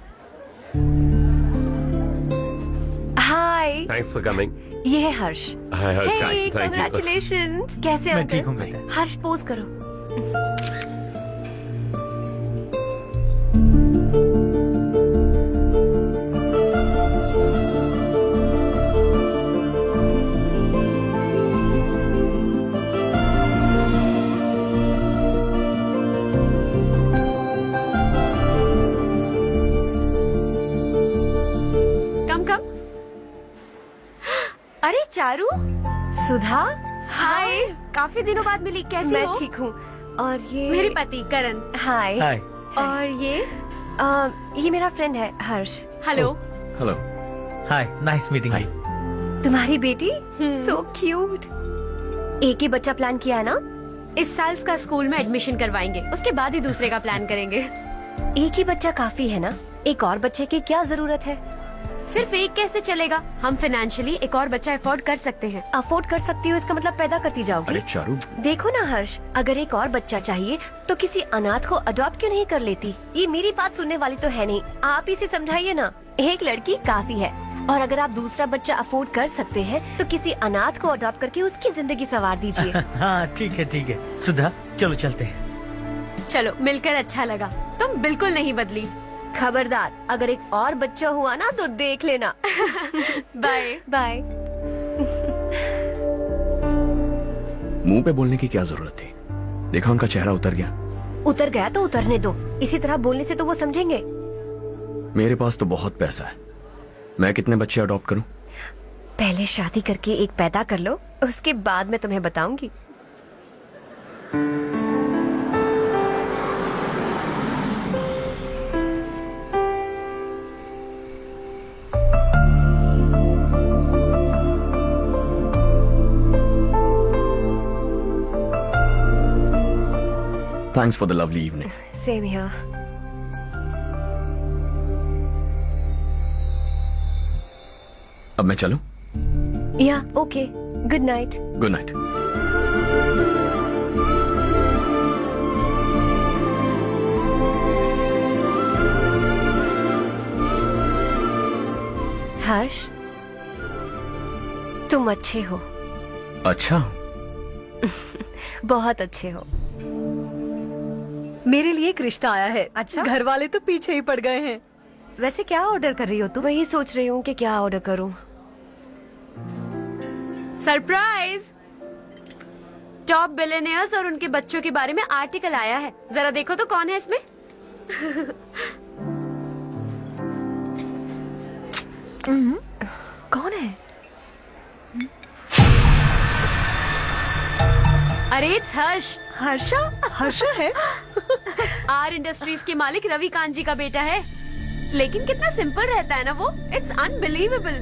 हाय, थैंक्स फॉर कमिंग। ये है हर्ष। हाय हर्ष, हे, थैंक यू। कांग्रेचुलेशंस। कैसे हो? मैं ठीक हूँ बेटा। हर्ष पोज करो। अरे चारू। सुधा। हाय, काफी दिनों बाद मिली। कैसी मैं हो? ठीक हूँ। और ये मेरे पति करण। हाय। हाय। और ये मेरा फ्रेंड है Harsh. Hello. Hello. Hi, nice meeting you. तुम्हारी बेटी सो क्यूट। एक ही बच्चा प्लान किया है ना? इस साल इसका स्कूल में एडमिशन करवाएंगे, उसके बाद ही दूसरे का प्लान करेंगे। एक ही बच्चा काफी है ना? एक और बच्चे की क्या जरूरत है? सिर्फ एक कैसे चलेगा? हम फाइनेंशियली एक और बच्चा अफोर्ड कर सकते हैं। अफोर्ड कर सकती हो इसका मतलब पैदा करती जाओगी? अरे चारू, देखो ना हर्ष, अगर एक और बच्चा चाहिए तो किसी अनाथ को अडॉप्ट क्यों नहीं कर लेती? ये मेरी बात सुनने वाली तो है नहीं, आप इसे समझाइए ना। एक लड़की काफी है, और अगर आप दूसरा बच्चा अफोर्ड कर सकते हैं तो किसी अनाथ को अडॉप्ट करके उसकी जिंदगी संवार दीजिए। हाँ ठीक है। सुधा, चलो चलते हैं। चलो, मिलकर अच्छा लगा। तुम बिल्कुल नहीं बदली। खबरदार, अगर एक और बच्चा हुआ ना तो देख लेना। Bye bye. मुंह पे बोलने की क्या जरूरत थी? देखा उनका चेहरा उतर गया। उतर गया तो उतरने दो, इसी तरह बोलने से तो वो समझेंगे। मेरे पास तो बहुत पैसा है, मैं कितने बच्चे अडॉप्ट करूं? पहले शादी करके एक पैदा कर लो, उसके बाद मैं तुम्हें बताऊंगी। Thanks for the lovely evening. Same here. अब मैं चलूं? Yeah, okay. Good night. Good night. Harsh, तुम अच्छे हो। अच्छा। बहुत अच्छे हो। मेरे लिए एक रिश्ता आया है। अच्छा, घर वाले तो पीछे ही पड़ गए हैं। वैसे क्या ऑर्डर कर रही हो तुम? वही सोच रही हूँ कि क्या ऑर्डर करूँ। सरप्राइज! टॉप बिलियनियर्स और उनके बच्चों के बारे में आर्टिकल आया है। जरा देखो तो कौन है इसमें। कौन है? अरे इट्स हर्ष। हर्षा है? आर इंडस्ट्रीज के मालिक रवि कांत जी का बेटा है। लेकिन कितना सिंपल रहता है ना वो। It's unbelievable.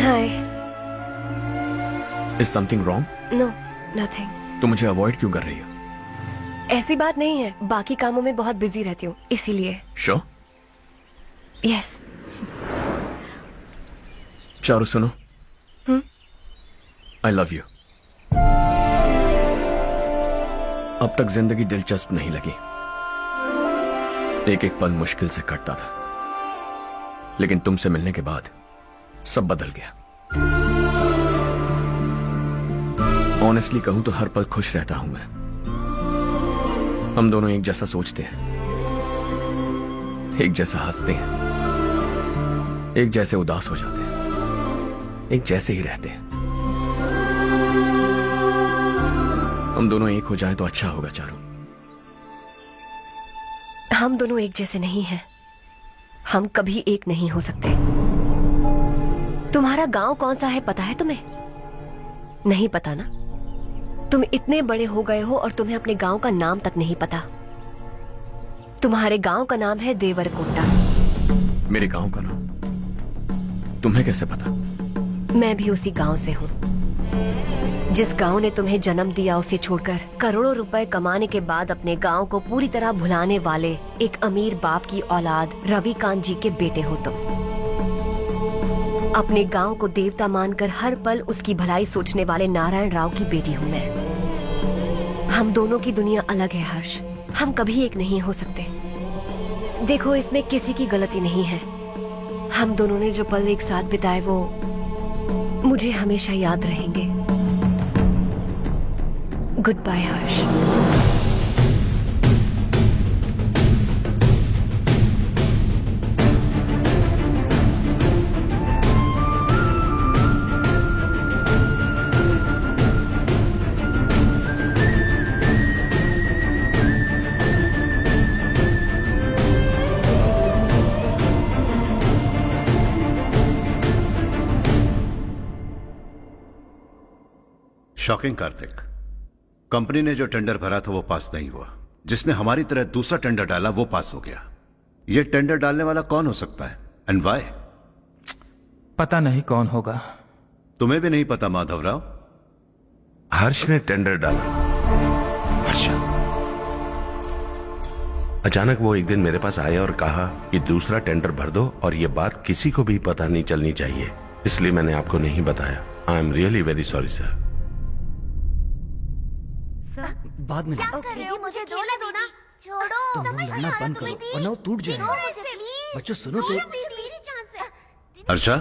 Hi. Is something wrong? No, nothing. तो मुझे अवॉइड क्यों कर रही हो? ऐसी बात नहीं है, बाकी कामों में बहुत बिजी रहती हूँ इसीलिए। श्योर? यस। चारू सुनो, आई लव यू। अब तक जिंदगी दिलचस्प नहीं लगी, एक एक पल मुश्किल से कटता था, लेकिन तुमसे मिलने के बाद सब बदल गया। ऑनेस्टली कहूं तो हर पल खुश रहता हूं मैं। हम दोनों एक जैसा सोचते हैं, एक जैसा हंसते हैं, एक जैसे उदास हो जाते हैं, एक जैसे ही रहते हैं। हम दोनों एक हो जाएं तो अच्छा होगा चारू। हम दोनों एक जैसे नहीं हैं। हम कभी एक नहीं हो सकते। तुम्हारा गांव कौन सा है पता है तुम्हें? नहीं पता ना? तुम इतने बड़े हो गए हो और तुम्हें अपने गांव का नाम तक नहीं पता। तुम्हारे गांव का नाम है देवरकोटा। मेरे गांव का नाम तुम्हें कैसे पता? मैं भी उसी गांव से हूँ। जिस गांव ने तुम्हें जन्म दिया उसे छोड़कर करोड़ों रुपए कमाने के बाद अपने गांव को पूरी तरह भुलाने वाले एक अमीर बाप की औलाद रविकांत जी के बेटे हो तुम। अपने गांव को देवता मानकर हर पल उसकी भलाई सोचने वाले नारायण राव की बेटी हूँ मैं। हम दोनों की दुनिया अलग है हर्ष, हम कभी एक नहीं हो सकते। देखो इसमें किसी की गलती नहीं है। हम दोनों ने जो पल एक साथ बिताए वो मुझे हमेशा याद रहेंगे। गुड बाय हर्ष। शॉकिंग कार्तिक, कंपनी ने जो टेंडर भरा था वो पास नहीं हुआ। जिसने हमारी तरह दूसरा टेंडर डाला वो पास हो गया। ये टेंडर डालने वाला कौन हो सकता है एंड व्हाई? पता नहीं कौन होगा। तुम्हें भी नहीं पता माधवराव? हर्ष ने टेंडर डाला। अच्छा। अचानक वो एक दिन मेरे पास आया और कहा कि दूसरा टेंडर भर दो और ये बात किसी को भी पता नहीं चलनी चाहिए, इसलिए मैंने आपको नहीं बताया। I am really very sorry sir. बाद में क्या कर रहे हो? मुझे खेलने दो ना। छोड़ो। तुम लोग लड़ना बंद करो वरना वो टूट जाएगा। बच्चों सुनो तो। अर्षा,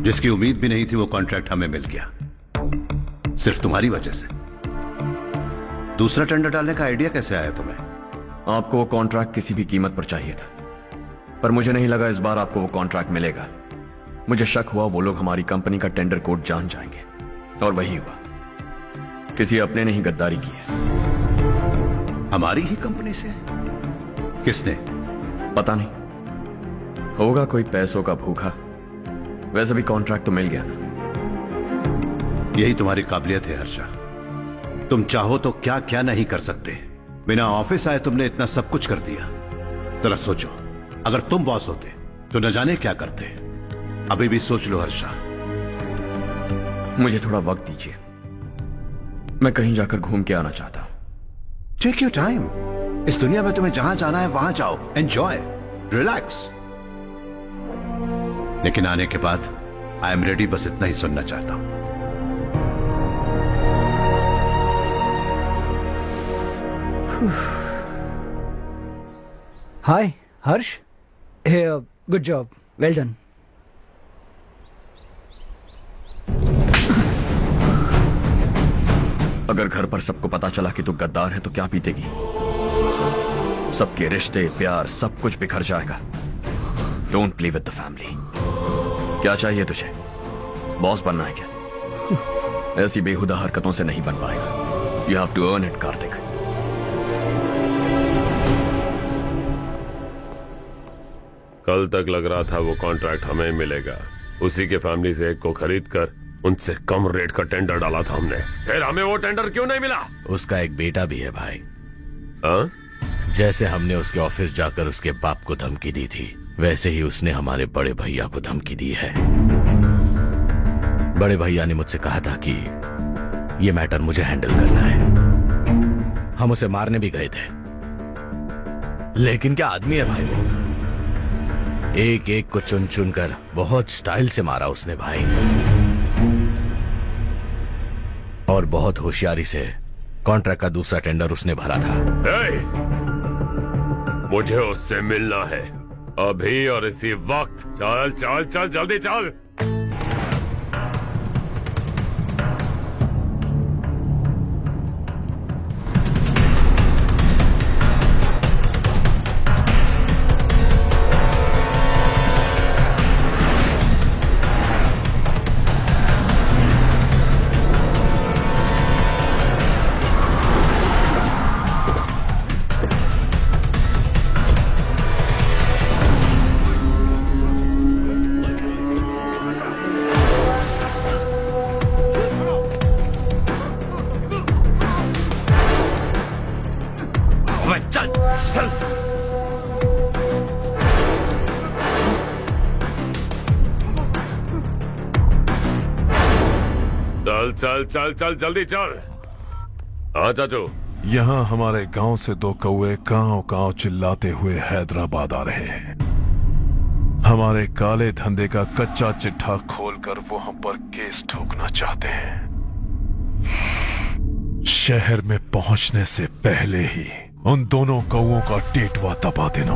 जिसकी उम्मीद भी नहीं थी वो कॉन्ट्रैक्ट हमें मिल गया, सिर्फ तुम्हारी वजह से। दूसरा टेंडर डालने का आइडिया कैसे आया तुम्हें? आपको वो कॉन्ट्रैक्ट किसी भी कीमत पर चाहिए था, पर मुझे नहीं लगा इस बार आपको वो कॉन्ट्रैक्ट मिलेगा। मुझे शक हुआ वो लोग हमारी कंपनी का टेंडर कोड जान जाएंगे, और वही हुआ। किसी अपने ने ही गद्दारी की है। हमारी ही कंपनी से? किसने? पता नहीं, होगा कोई पैसों का भूखा। वैसे भी कॉन्ट्रैक्ट तो मिल गया ना। यही तुम्हारी काबिलियत है हर्षा, तुम चाहो तो क्या क्या नहीं कर सकते। बिना ऑफिस आए तुमने इतना सब कुछ कर दिया। जरा सोचो, अगर तुम बॉस होते तो न जाने क्या करते। अभी भी सोच लो हर्षा। मुझे थोड़ा वक्त दीजिए, मैं कहीं जाकर घूम के आना चाहता हूं। Take your time. इस दुनिया में तुम्हें जहां जाना है वहां जाओ, एंजॉय, रिलैक्स। लेकिन आने के बाद आई एम रेडी, बस इतना ही सुनना चाहता हूं। हाय हर्ष, गुड जॉब, वेल डन। अगर घर पर सबको पता चला कि तू गद्दार है तो क्या पीतेगी? सबके रिश्ते, प्यार, सब कुछ बिखर जाएगा। Don't play with the family. क्या चाहिए तुझे? बॉस बनना है क्या? ऐसी बेहुदा हरकतों से नहीं बन पाएगा। You have to earn it Kartik. कल तक लग रहा था वो कॉन्ट्रैक्ट हमें मिलेगा। उसी के फैमिली से एक को खरीद कर उनसे कम रेट का टेंडर डाला था हमने। फिर हमें वो टेंडर क्यों नहीं मिला? उसका एक बेटा भी है भाई। हाँ? जैसे हमने उसके ऑफिस जाकर उसके बाप को धमकी दी थी, वैसे ही उसने हमारे बड़े भैया को धमकी दी है। बड़े भैया ने मुझसे कहा था कि ये मैटर मुझे हैंडल करना है। हम उसे मारने भी गए थे, लेकिन क्या आदमी है भाई वो। एक एक को चुन चुन कर बहुत स्टाइल से मारा उसने भाई, और बहुत होशियारी से कॉन्ट्रैक्ट का दूसरा टेंडर उसने भरा था। मुझे उससे मिलना है अभी और इसी वक्त। चल चल चल जल्दी चल। चल चल चल जल्दी चल। हाँ चाचू, यहाँ हमारे गांव से 2 कौवे कांव कांव चिल्लाते हुए हैदराबाद आ रहे हैं। हमारे काले धंधे का कच्चा चिट्ठा खोलकर वो हम पर केस ठोकना चाहते हैं। शहर में पहुंचने से पहले ही उन दोनों कौवों का टेटवा दबा देना।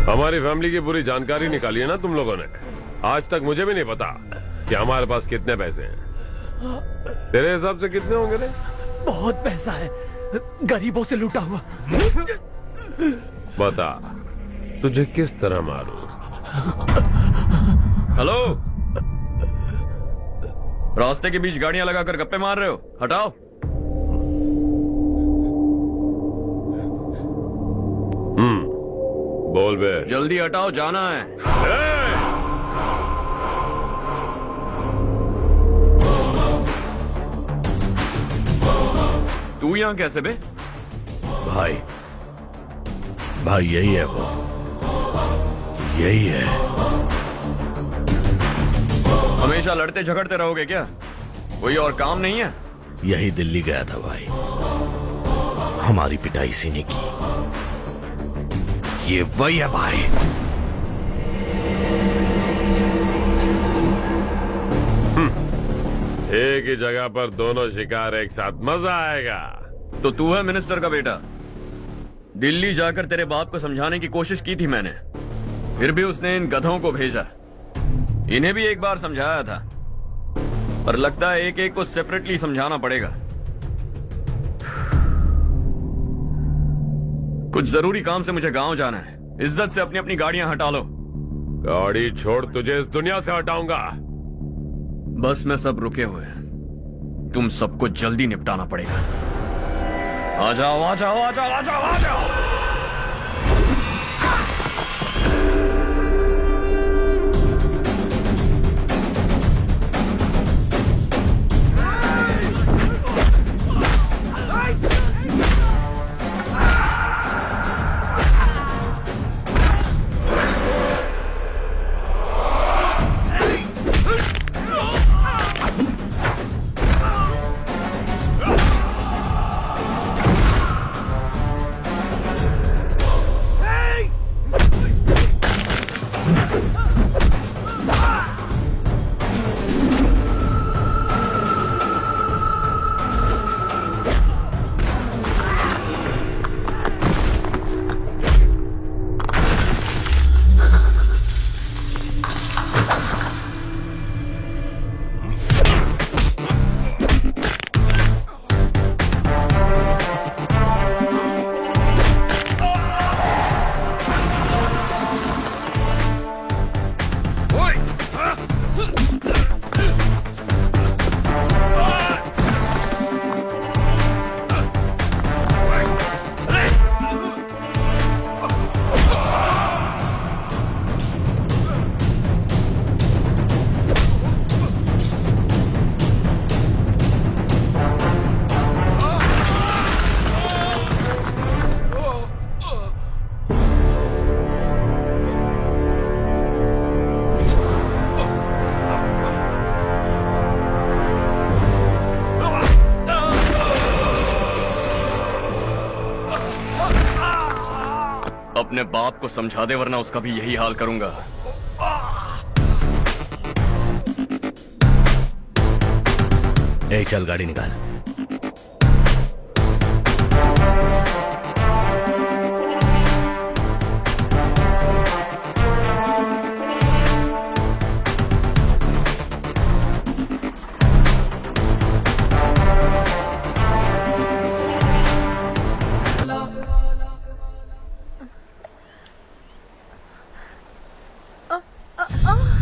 हमारी फैमिली की पूरी जानकारी निकाली है ना तुम लोगों ने। आज तक मुझे भी नहीं पता कि हमारे पास कितने पैसे हैं। तेरे हिसाब से कितने होंगे रे? बहुत पैसा है, गरीबों से लूटा हुआ। बता तुझे किस तरह मारूं? हेलो, रास्ते के बीच गाड़ियां लगाकर गप्पे मार रहे हो, हटाओ। बोल बे। जल्दी हटाओ, जाना है। तू यहाँ कैसे बे? भाई यही है वो, यही है। हमेशा लड़ते झगड़ते रहोगे क्या? कोई और काम नहीं है? यही दिल्ली गया था भाई, हमारी पिटाई इसी ने की। ये वही है भाई। एक ही जगह पर दोनों शिकार एक साथ, मजा आएगा। तो तू है मिनिस्टर का बेटा। दिल्ली जाकर तेरे बाप को समझाने की कोशिश की थी मैंने, फिर भी उसने इन गधों को भेजा। इन्हें भी एक बार समझाया था, पर लगता है एक एक को सेपरेटली समझाना पड़ेगा। कुछ जरूरी काम से मुझे गांव जाना है। इज्जत से अपनी अपनी गाड़ियां हटा लो। गाड़ी छोड़, तुझे इस दुनिया से हटाऊंगा। बस में सब रुके हुए हैं, तुम सबको जल्दी निपटाना पड़ेगा। आ जाओ आ जाओ आ जाओ आ जाओ आ जाओ। अपने बाप को समझा दे वरना उसका भी यही हाल करूंगा। ए चल गाड़ी निकाल।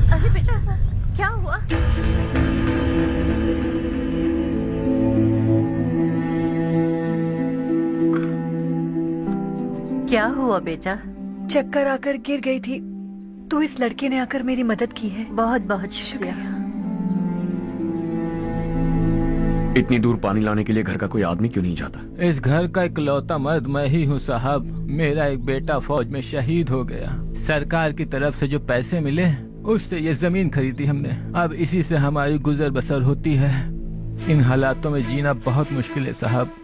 अरे बेटा क्या हुआ? क्या हुआ बेटा? चक्कर आकर गिर गई थी तो इस लड़के ने आकर मेरी मदद की है। बहुत बहुत शुक्रिया। इतनी दूर पानी लाने के लिए घर का कोई आदमी क्यों नहीं जाता? इस घर का इकलौता मर्द मैं ही हूँ साहब। मेरा एक बेटा फौज में शहीद हो गया। सरकार की तरफ से जो पैसे मिले उससे ये जमीन खरीदी हमने। अब इसी से हमारी गुजर बसर होती है। इन हालातों में जीना बहुत मुश्किल है साहब।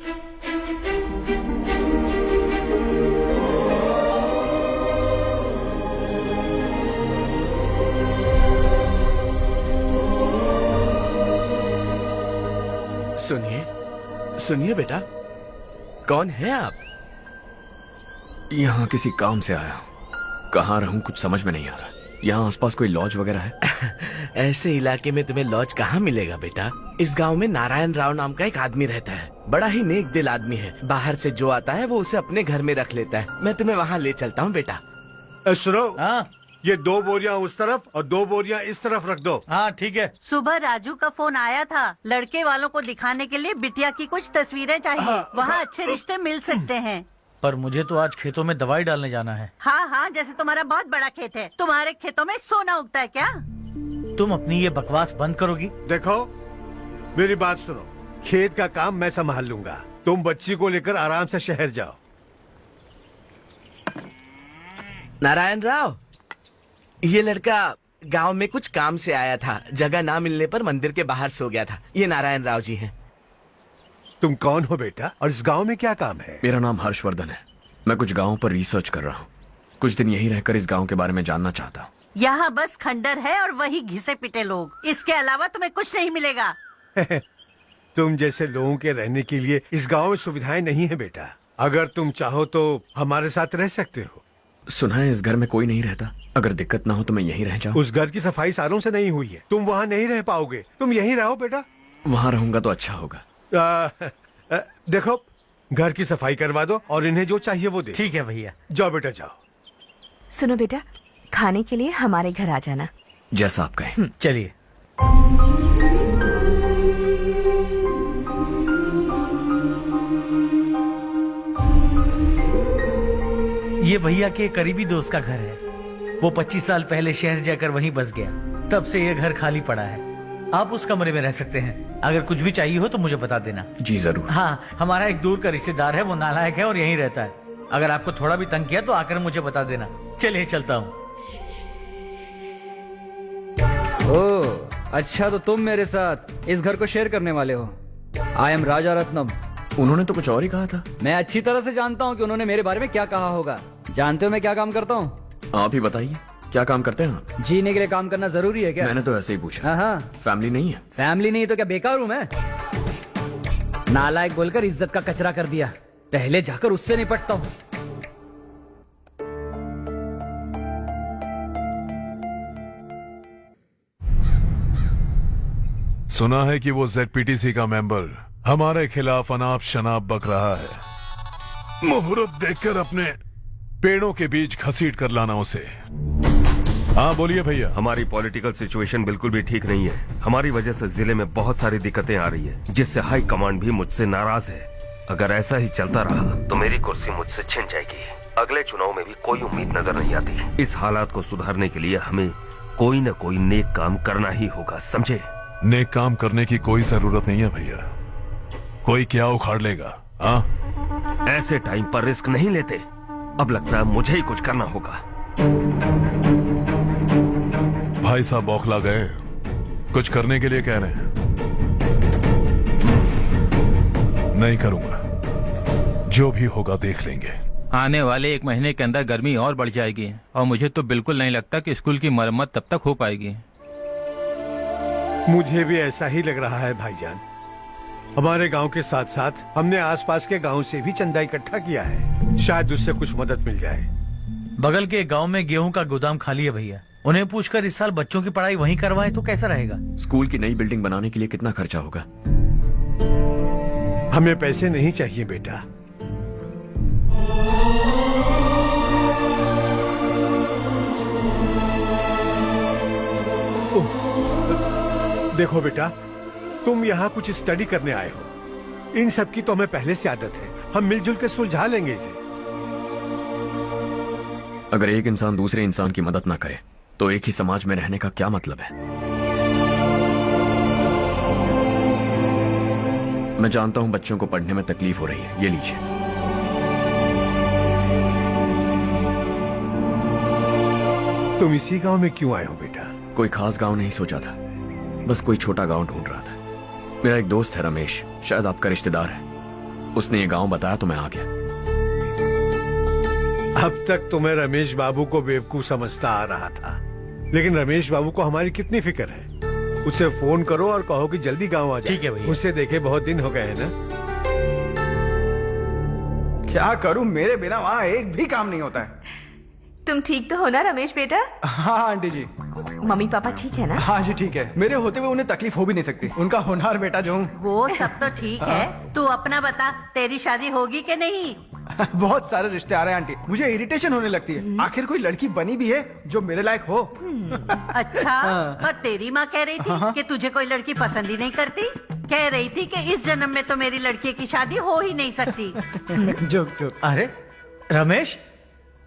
सुनिए सुनिए बेटा, कौन है आप? यहाँ किसी काम से आया हूँ। कहाँ रहूँ कुछ समझ में नहीं आ रहा। यहाँ आसपास कोई लॉज वगैरह है? ऐसे इलाके में तुम्हें लॉज कहाँ मिलेगा बेटा? इस गांव में नारायण राव नाम का एक आदमी रहता है। बड़ा ही नेक दिल आदमी है। बाहर से जो आता है वो उसे अपने घर में रख लेता है। मैं तुम्हें वहाँ ले चलता हूँ बेटा। सुनो, ये 2 बोरियां उस तरफ और 2 बोरियां इस तरफ रख दो। हाँ ठीक है। सुबह राजू का फोन आया था। लड़के वालों को दिखाने के लिए बिटिया की कुछ तस्वीरें चाहिए। वहाँ अच्छे रिश्ते मिल सकते हैं। पर मुझे तो आज खेतों में दवाई डालने जाना है। हाँ हाँ, जैसे तुम्हारा बहुत बड़ा खेत है। तुम्हारे खेतों में सोना उगता है क्या? तुम अपनी ये बकवास बंद करोगी? देखो मेरी बात सुनो, खेत का काम मैं संभाल लूंगा। तुम बच्ची को लेकर आराम से शहर जाओ। नारायण राव, ये लड़का गांव में कुछ काम से आया था। जगह ना मिलने पर मंदिर के बाहर सो गया था। ये नारायण राव जी हैं। तुम कौन हो बेटा और इस गांव में क्या काम है? मेरा नाम हर्षवर्धन है। मैं कुछ गाँव पर रिसर्च कर रहा हूँ। कुछ दिन यहीं रहकर इस गाँव के बारे में जानना चाहता हूँ। यहाँ बस खंडर है और वही घिसे पिटे लोग। इसके अलावा तुम्हें कुछ नहीं मिलेगा। तुम जैसे लोगों के रहने के लिए इस गांव में सुविधाएं नहीं है बेटा। अगर तुम चाहो तो हमारे साथ रह सकते हो। सुना है इस घर में कोई नहीं रहता। अगर दिक्कत ना हो तो मैं यहीं रह जाऊँ। उस घर की सफाई सालों से नहीं हुई है। तुम वहाँ नहीं रह पाओगे। तुम यहीं रहो बेटा। वहाँ रहूंगा तो अच्छा होगा। देखो, घर की सफाई करवा दो और इन्हें जो चाहिए वो दे। ठीक है भैया। जाओ बेटा जाओ। सुनो बेटा, खाने के लिए हमारे घर आ जाना। जैसा आप कहें। चलिए। ये भैया के करीबी दोस्त का घर है। वो 25 साल पहले शहर जाकर वहीं बस गया। तब से ये घर खाली पड़ा है। आप उस कमरे में रह सकते हैं। अगर कुछ भी चाहिए हो तो मुझे बता देना। जी जरूर। हाँ, हमारा एक दूर का रिश्तेदार है, वो नालायक है और यहीं रहता है। अगर आपको थोड़ा भी तंग किया तो आकर मुझे बता देना। चलिए चलता हूँ। ओह अच्छा, तो तुम मेरे साथ इस घर को शेयर करने वाले हो। आई एम राजा रत्नम। उन्होंने तो कुछ और ही कहा था। मैं अच्छी तरह से जानता हूँ कि उन्होंने मेरे बारे में क्या कहा होगा। जानते हो मैं क्या काम करता हूँ? आप ही बताइए, क्या काम करते हैं आप? जीने के लिए काम करना जरूरी है क्या? मैंने तो ऐसे ही पूछा। हाँ। फैमिली नहीं है? फैमिली नहीं तो क्या बेकार हूँ मैं? नालायक बोलकर इज्जत का कचरा कर दिया। पहले जाकर उससे निपटता हूँ। सुना है कि वो ZPTC का मेंबर हमारे खिलाफ अनाप शनाप बक रहा है। मुहूर्त देखकर अपने पेड़ों के बीच घसीट कर लाना उसे। हाँ बोलिए भैया। हमारी पॉलिटिकल सिचुएशन बिल्कुल भी ठीक नहीं है। हमारी वजह से जिले में बहुत सारी दिक्कतें आ रही है, जिससे हाई कमांड भी मुझसे नाराज है। अगर ऐसा ही चलता रहा तो मेरी कुर्सी मुझसे छिन जाएगी। अगले चुनाव में भी कोई उम्मीद नजर नहीं आती। इस हालात को सुधारने के लिए हमें कोई न कोई नेक काम करना ही होगा, समझे? नेक काम करने की कोई जरूरत नहीं है भैया। कोई क्या उखाड़ लेगा। हाँ, ऐसे टाइम पर रिस्क नहीं लेते। अब लगता है मुझे ही कुछ करना होगा। भाई साहब बौखला गए, कुछ करने के लिए कह रहे हैं। नहीं करूंगा, जो भी होगा देख लेंगे। आने वाले 1 महीने के अंदर गर्मी और बढ़ जाएगी और मुझे तो बिल्कुल नहीं लगता कि स्कूल की मरम्मत तब तक हो पाएगी। मुझे भी ऐसा ही लग रहा है भाईजान। हमारे गांव के साथ साथ हमने आसपास के गांव से भी चंदा इकट्ठा किया है, शायद उससे कुछ मदद मिल जाए। बगल के गांव में गेहूं का गोदाम खाली है भैया, उन्हें पूछकर इस साल बच्चों की पढ़ाई वहीं करवाएं तो कैसा रहेगा? स्कूल की नई बिल्डिंग बनाने के लिए कितना खर्चा होगा? हमें पैसे नहीं चाहिए बेटा। देखो बेटा, तुम यहाँ कुछ स्टडी करने आए हो, इन सब की तो हमें पहले से आदत है, हम मिलजुल के सुलझा लेंगे इसे। अगर एक इंसान दूसरे इंसान की मदद ना करे तो एक ही समाज में रहने का क्या मतलब है? मैं जानता हूं बच्चों को पढ़ने में तकलीफ हो रही है, ये लीजिए। तुम इसी गांव में क्यों आए हो बेटा? कोई खास गांव नहीं सोचा था, बस कोई छोटा गांव ढूंढ रहा था। मेरा एक दोस्त है रमेश, शायद आपका रिश्तेदार है, उसने ये गांव बताया तो मैं आ गया। अब तक तुम्हें रमेश बाबू को बेवकूफ समझता आ रहा था, लेकिन रमेश बाबू को हमारी कितनी फिक्र है। उसे फोन करो और कहो कि जल्दी गांव आ जाए। ठीक है भैया। उसे देखे बहुत दिन हो गए हैं ना। क्या करूं, मेरे बिना वहाँ एक भी काम नहीं होता है। तुम ठीक तो हो ना रमेश बेटा? हाँ आंटी जी। मम्मी पापा ठीक है ना? हाँ जी ठीक है, मेरे होते हुए उन्हें तकलीफ हो भी नहीं सकती। उनका होनहार बेटा जो हूँ। वो सब तो ठीक है, तू अपना बता, तेरी शादी होगी कि नहीं? बहुत सारे रिश्ते आ रहे हैं आंटी, मुझे इरिटेशन होने लगती है। आखिर कोई लड़की बनी भी है जो मेरे लायक हो। अच्छा, पर तेरी माँ कह रही थी कि तुझे कोई लड़की पसंद ही नहीं करती। कह रही थी कि इस जन्म में तो मेरी लड़की की शादी हो ही नहीं सकती। चुप चुप। अरे रमेश,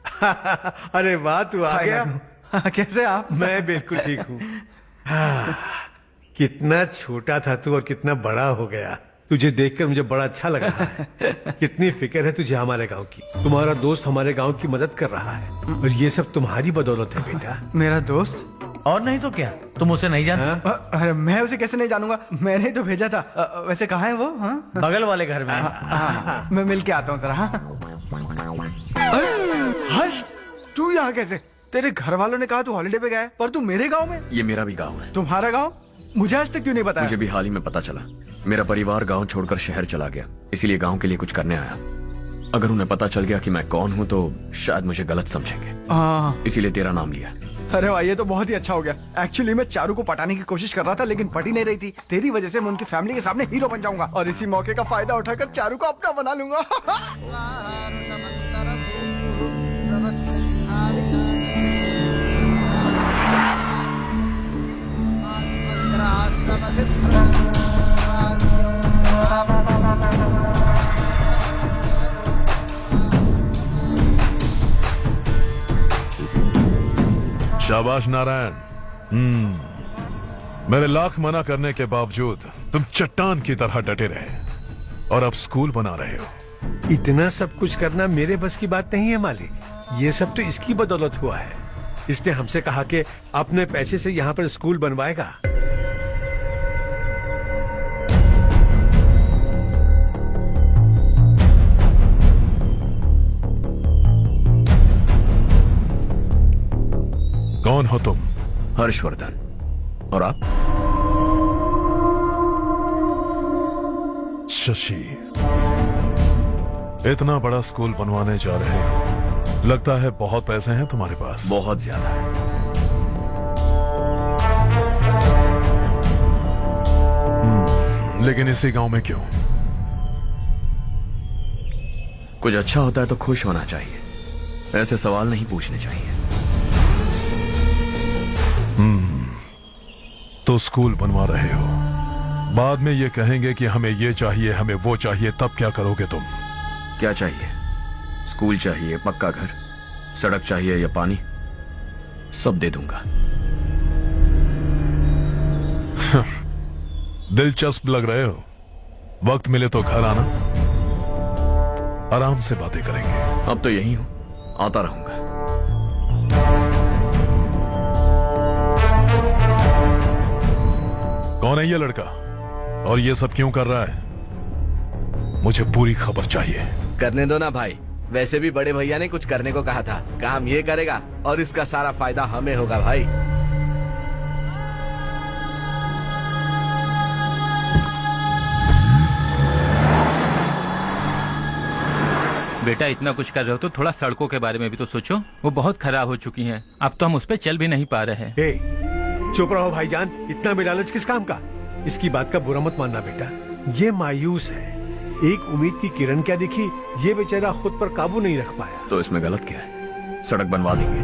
अरे वाह, तू आ गया। कैसे आप? मैं बिल्कुल ठीक हूँ। कितना छोटा था तू और कितना बड़ा हो गया। तुझे देखकर मुझे बड़ा अच्छा लग रहा है। कितनी फिक्र है तुझे हमारे गांव की। तुम्हारा दोस्त हमारे गांव की मदद कर रहा है और ये सब तुम्हारी बदौलत है बेटा। मेरा दोस्त? और नहीं तो क्या, तुम उसे नहीं जानते? अरे मैं उसे कैसे नहीं जानूंगा, मैंने ही तो भेजा था। वैसे कहाँ है वो? हाँ? बगल वाले घर में। हाँ, मैं मिल के आता हूँ जरा। हर्ष, तू यहाँ कैसे? तेरे घर वालों ने कहा तू हॉलिडे पे गया है, पर तू मेरे गांव में। ये मेरा भी गांव है। तुम्हारा गांव? मुझे आज तक क्यों नहीं बताया? मुझे भी हाल ही में पता चला। मेरा परिवार गांव छोड़कर शहर चला गया, इसीलिए गांव के लिए कुछ करने आया। अगर उन्हें पता चल गया कि मैं कौन हूँ तो शायद मुझे गलत समझेंगे, इसीलिए तेरा नाम लिया। अरे वाह, ये तो बहुत ही अच्छा हो गया। एक्चुअली मैं चारू को पटाने की कोशिश कर रहा था, लेकिन पटी नहीं रही थी। तेरी वजह से मैं उनकी फैमिली के सामने हीरो बन जाऊंगा और इसी मौके का फायदा उठाकर चारू को अपना बना लूंगा। शाबाश नारायण। मेरे लाख मना करने के बावजूद तुम चट्टान की तरह डटे रहे और अब स्कूल बना रहे हो। इतना सब कुछ करना मेरे बस की बात नहीं है मालिक, ये सब तो इसकी बदौलत हुआ है। इसने हमसे कहा कि अपने पैसे से यहाँ पर स्कूल बनवाएगा। कौन हो तुम? हर्षवर्धन। और आप? शशि। इतना बड़ा स्कूल बनवाने जा रहे हो, लगता है बहुत पैसे हैं तुम्हारे पास। बहुत ज्यादा है। लेकिन इसी गांव में क्यों? कुछ अच्छा होता है तो खुश होना चाहिए, ऐसे सवाल नहीं पूछने चाहिए। तो स्कूल बनवा रहे हो, बाद में ये कहेंगे कि हमें ये चाहिए, हमें वो चाहिए, तब क्या करोगे तुम? क्या चाहिए? स्कूल चाहिए, पक्का घर, सड़क चाहिए या पानी, सब दे दूंगा। दिलचस्प लग रहे हो। वक्त मिले तो घर आना, आराम से बातें करेंगे। अब तो यही हूं, आता रहूंगा। कौन है ये लड़का और ये सब क्यों कर रहा है? मुझे पूरी खबर चाहिए। करने दो ना भाई, वैसे भी बड़े भैया ने कुछ करने को कहा था, काम ये करेगा और इसका सारा फायदा हमें होगा भाई। बेटा इतना कुछ कर रहे हो तो थोड़ा सड़कों के बारे में भी तो सोचो, वो बहुत खराब हो चुकी हैं। अब तो हम उस पर चल भी नहीं पा रहे हैं। चुप रहो भाईजान, इतना बेलालच किस काम का? इसकी बात का बुरा मत मानना बेटा, ये मायूस है। एक उम्मीद की किरण क्या दिखी, ये बेचारा खुद पर काबू नहीं रख पाया। तो इसमें गलत क्या है? सड़क बनवा देंगे।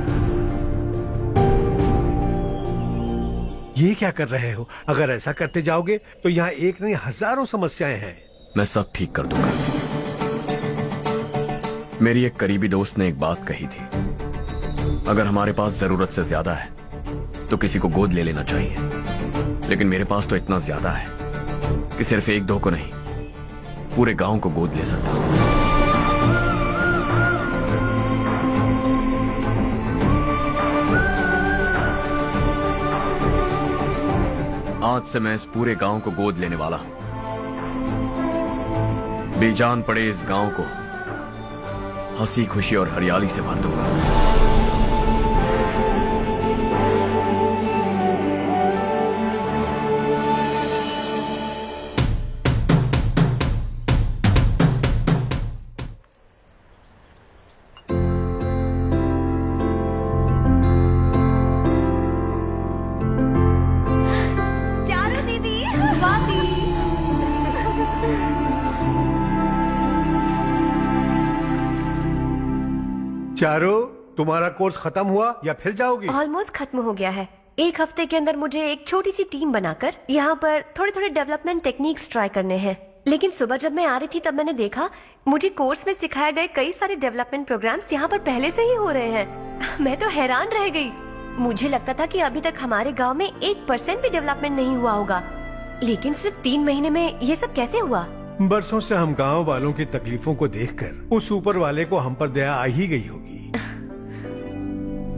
ये क्या कर रहे हो? अगर ऐसा करते जाओगे तो यहाँ एक नहीं हजारों समस्याएं हैं। मैं सब ठीक कर दूंगा। मेरी एक करीबी दोस्त ने एक बात कही थी, अगर हमारे पास जरूरत से ज्यादा है तो किसी को गोद ले लेना चाहिए। लेकिन मेरे पास तो इतना ज्यादा है कि सिर्फ एक दो को नहीं, पूरे गांव को गोद ले सकता हूं। आज से मैं इस पूरे गांव को गोद लेने वाला हूं। बेजान पड़े इस गांव को हंसी खुशी और हरियाली से भर दूंगा। चारो, तुम्हारा कोर्स खत्म हुआ या फिर जाओगी? ऑलमोस्ट खत्म हो गया है। एक हफ्ते के अंदर मुझे एक छोटी सी टीम बनाकर यहाँ पर थोड़े थोड़े डेवलपमेंट टेक्निक्स ट्राई करने हैं। लेकिन सुबह जब मैं आ रही थी तब मैंने देखा मुझे कोर्स में सिखाए गए कई सारे डेवलपमेंट प्रोग्राम्स यहाँ पर पहले से ही हो रहे हैं। मैं तो हैरान रह गई। मुझे लगता था कि अभी तक हमारे गाँव में 1% भी डेवलपमेंट नहीं हुआ होगा, लेकिन सिर्फ 3 महीने में ये सब कैसे हुआ? बरसों से हम गांव वालों की तकलीफों को देखकर उस ऊपर वाले को हम पर दया आ ही गई होगी।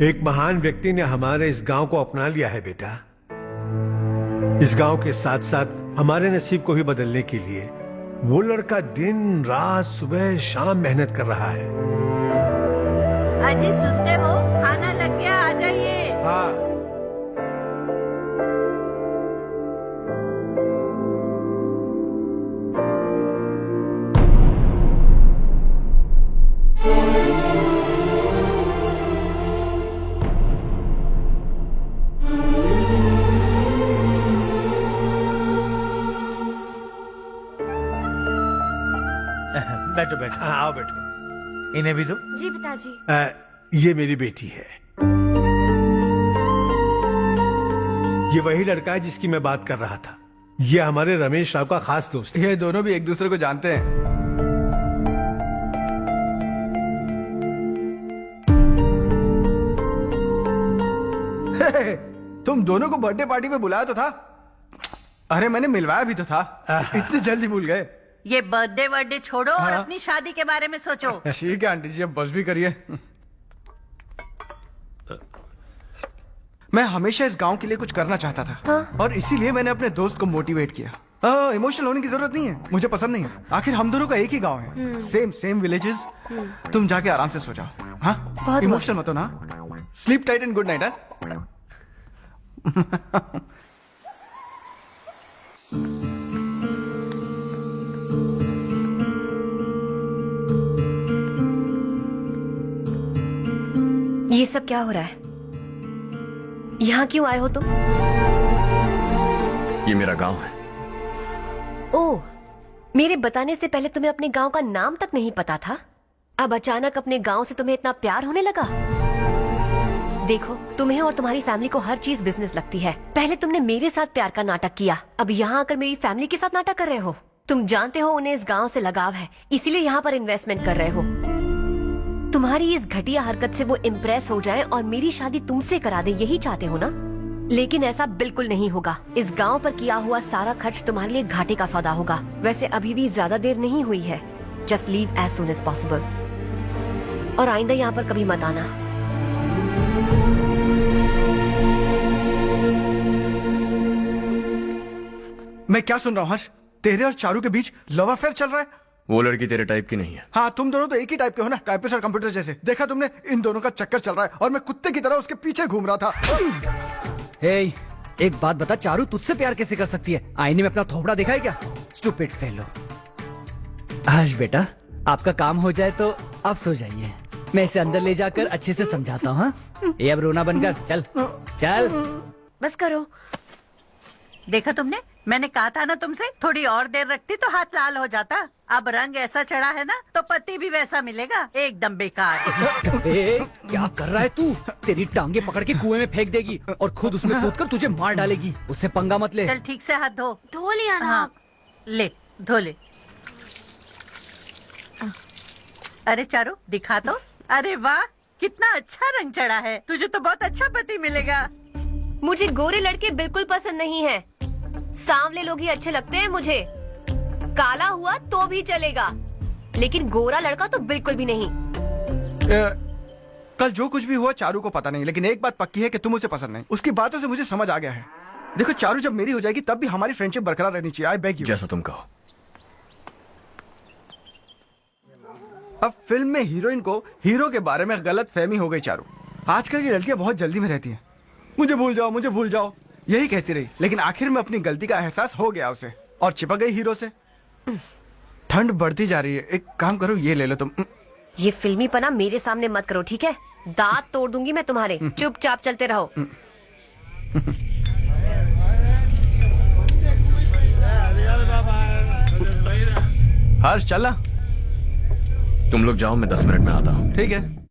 एक महान व्यक्ति ने हमारे इस गांव को अपना लिया है बेटा। इस गांव के साथ साथ हमारे नसीब को भी बदलने के लिए वो लड़का दिन रात सुबह शाम मेहनत कर रहा है। अजी सुनते हो, खाना लग गया, आ जाइए। हाँ। बैठो बैठो। आओ बैठो। इन्हें भी दो। जी पिताजी। ये मेरी बेटी है। ये वही लड़का है जिसकी मैं बात कर रहा था। ये हमारे रमेश राव का खास दोस्त है। ये दोनों भी एक दूसरे को जानते हैं। तुम दोनों को बर्थडे पार्टी में बुलाया तो था। अरे मैंने मिलवाया भी तो था। इतनी जल्दी भूल गए। ये बर्थडे वर्डे छोड़ो और अपनी शादी के बारे में सोचो। ठीक है आंटी जी, अब बस भी करिए। मैं हमेशा इस गांव के लिए कुछ करना चाहता था। और इसीलिए मैंने अपने दोस्त को मोटिवेट किया। इमोशनल होने की जरूरत नहीं है, मुझे पसंद नहीं है। आखिर हम दोनों का एक ही गांव है, सेम विलेजेस। तुम जाके आराम से सो जाओ। हाँ, इमोशनल मत हो ना। Sleep tight and good night. ये सब क्या हो रहा है? यहाँ क्यों आए हो तुम? ये मेरा गांव है। ओह, मेरे बताने से पहले तुम्हें अपने गांव का नाम तक नहीं पता था? अब अचानक अपने गांव से तुम्हें इतना प्यार होने लगा? देखो, तुम्हें और तुम्हारी फैमिली को हर चीज बिजनेस लगती है। पहले तुमने मेरे साथ प्यार का नाटक किया, अब यहाँ आकर मेरी फैमिली के साथ नाटक कर रहे हो। तुम जानते हो उन्हें इस गांव से लगाव है, इसीलिए यहाँ पर इन्वेस्टमेंट कर रहे हो। तुम्हारी इस घटिया हरकत से वो इम्प्रेस हो जाए और मेरी शादी तुमसे करा दे, यही चाहते हो ना? लेकिन ऐसा बिल्कुल नहीं होगा। इस गांव पर किया हुआ सारा खर्च तुम्हारे लिए घाटे का सौदा होगा। वैसे अभी भी ज्यादा देर नहीं हुई है। Just leave as soon as possible और आइंदा यहाँ पर कभी मत आना। मैं क्या सुन रहा हूँ हर्ष? तेरे और चारू के बीच लव अफेयर चल रहा है? वो लड़की तेरे टाइप की नहीं है। हाँ, तुम दोनों तो एक ही टाइप के हो ना, टाइपिस्ट और कंप्यूटर जैसे। देखा तुमने, इन दोनों का चक्कर चल रहा है और मैं कुत्ते की तरह उसके पीछे घूम रहा था। हे, एक बात बता, चारू तुझसे प्यार कैसे कर सकती है? आईने में अपना थोपड़ा देखा है क्या? Stupid fellow. हर्ष बेटा, आपका काम हो जाए तो आप सो जाइए, मैं इसे अंदर ले जाकर अच्छे से समझाता हूँ। ये अब रोना बनकर चल चल। बस करो। देखा तुमने, मैंने कहा था ना तुमसे, थोड़ी और देर रखती तो हाथ लाल हो जाता। अब रंग ऐसा चढ़ा है ना तो पति भी वैसा मिलेगा, एकदम बेकार। ए, क्या कर रहा है तू? तेरी टांगे पकड़ के कुएं में फेंक देगी और खुद उसमें कूदकर तुझे मार डालेगी। उससे पंगा मत ले। चल ठीक से हाथ धो। धो लिया ना। हाँ, ले धो ले। अरे चारू दिखा तो। अरे वाह, कितना अच्छा रंग चढ़ा है। तुझे तो बहुत अच्छा पति मिलेगा। मुझे गोरे लड़के बिल्कुल पसंद नहीं है, सांवले लोग ही अच्छे लगते हैं मुझे। काला हुआ तो भी चलेगा, लेकिन गोरा लड़का तो बिल्कुल भी नहीं। कल जो कुछ भी हुआ चारू को पता नहीं, लेकिन एक बात पक्की है कि तुम उसे पसंद नहीं। उसकी बातों से मुझे समझ आ गया है। देखो चारू जब मेरी हो जाएगी तब भी हमारी फ्रेंडशिप बरकरार रहनी चाहिए। I beg you. जैसा तुम कहो। अब फिल्म में हीरोइन को हीरो के बारे में गलत फहमी हो गई चारू। आजकल की लड़कियां बहुत जल्दी में रहती हैं। मुझे भूल जाओ, मुझे भूल जाओ, यही कहती रही, लेकिन आखिर में अपनी गलती का एहसास हो गया उसे और चिपक गई हीरो से। ठंड बढ़ती जा रही है, एक काम करो, ये ले लो तुम। ये फिल्मी पना मेरे सामने मत करो, ठीक है? दांत तोड़ दूंगी मैं तुम्हारे। चुपचाप चलते रहो। हर्ष चला। तुम लोग जाओ, मैं 10 मिनट में आता हूँ। ठीक है।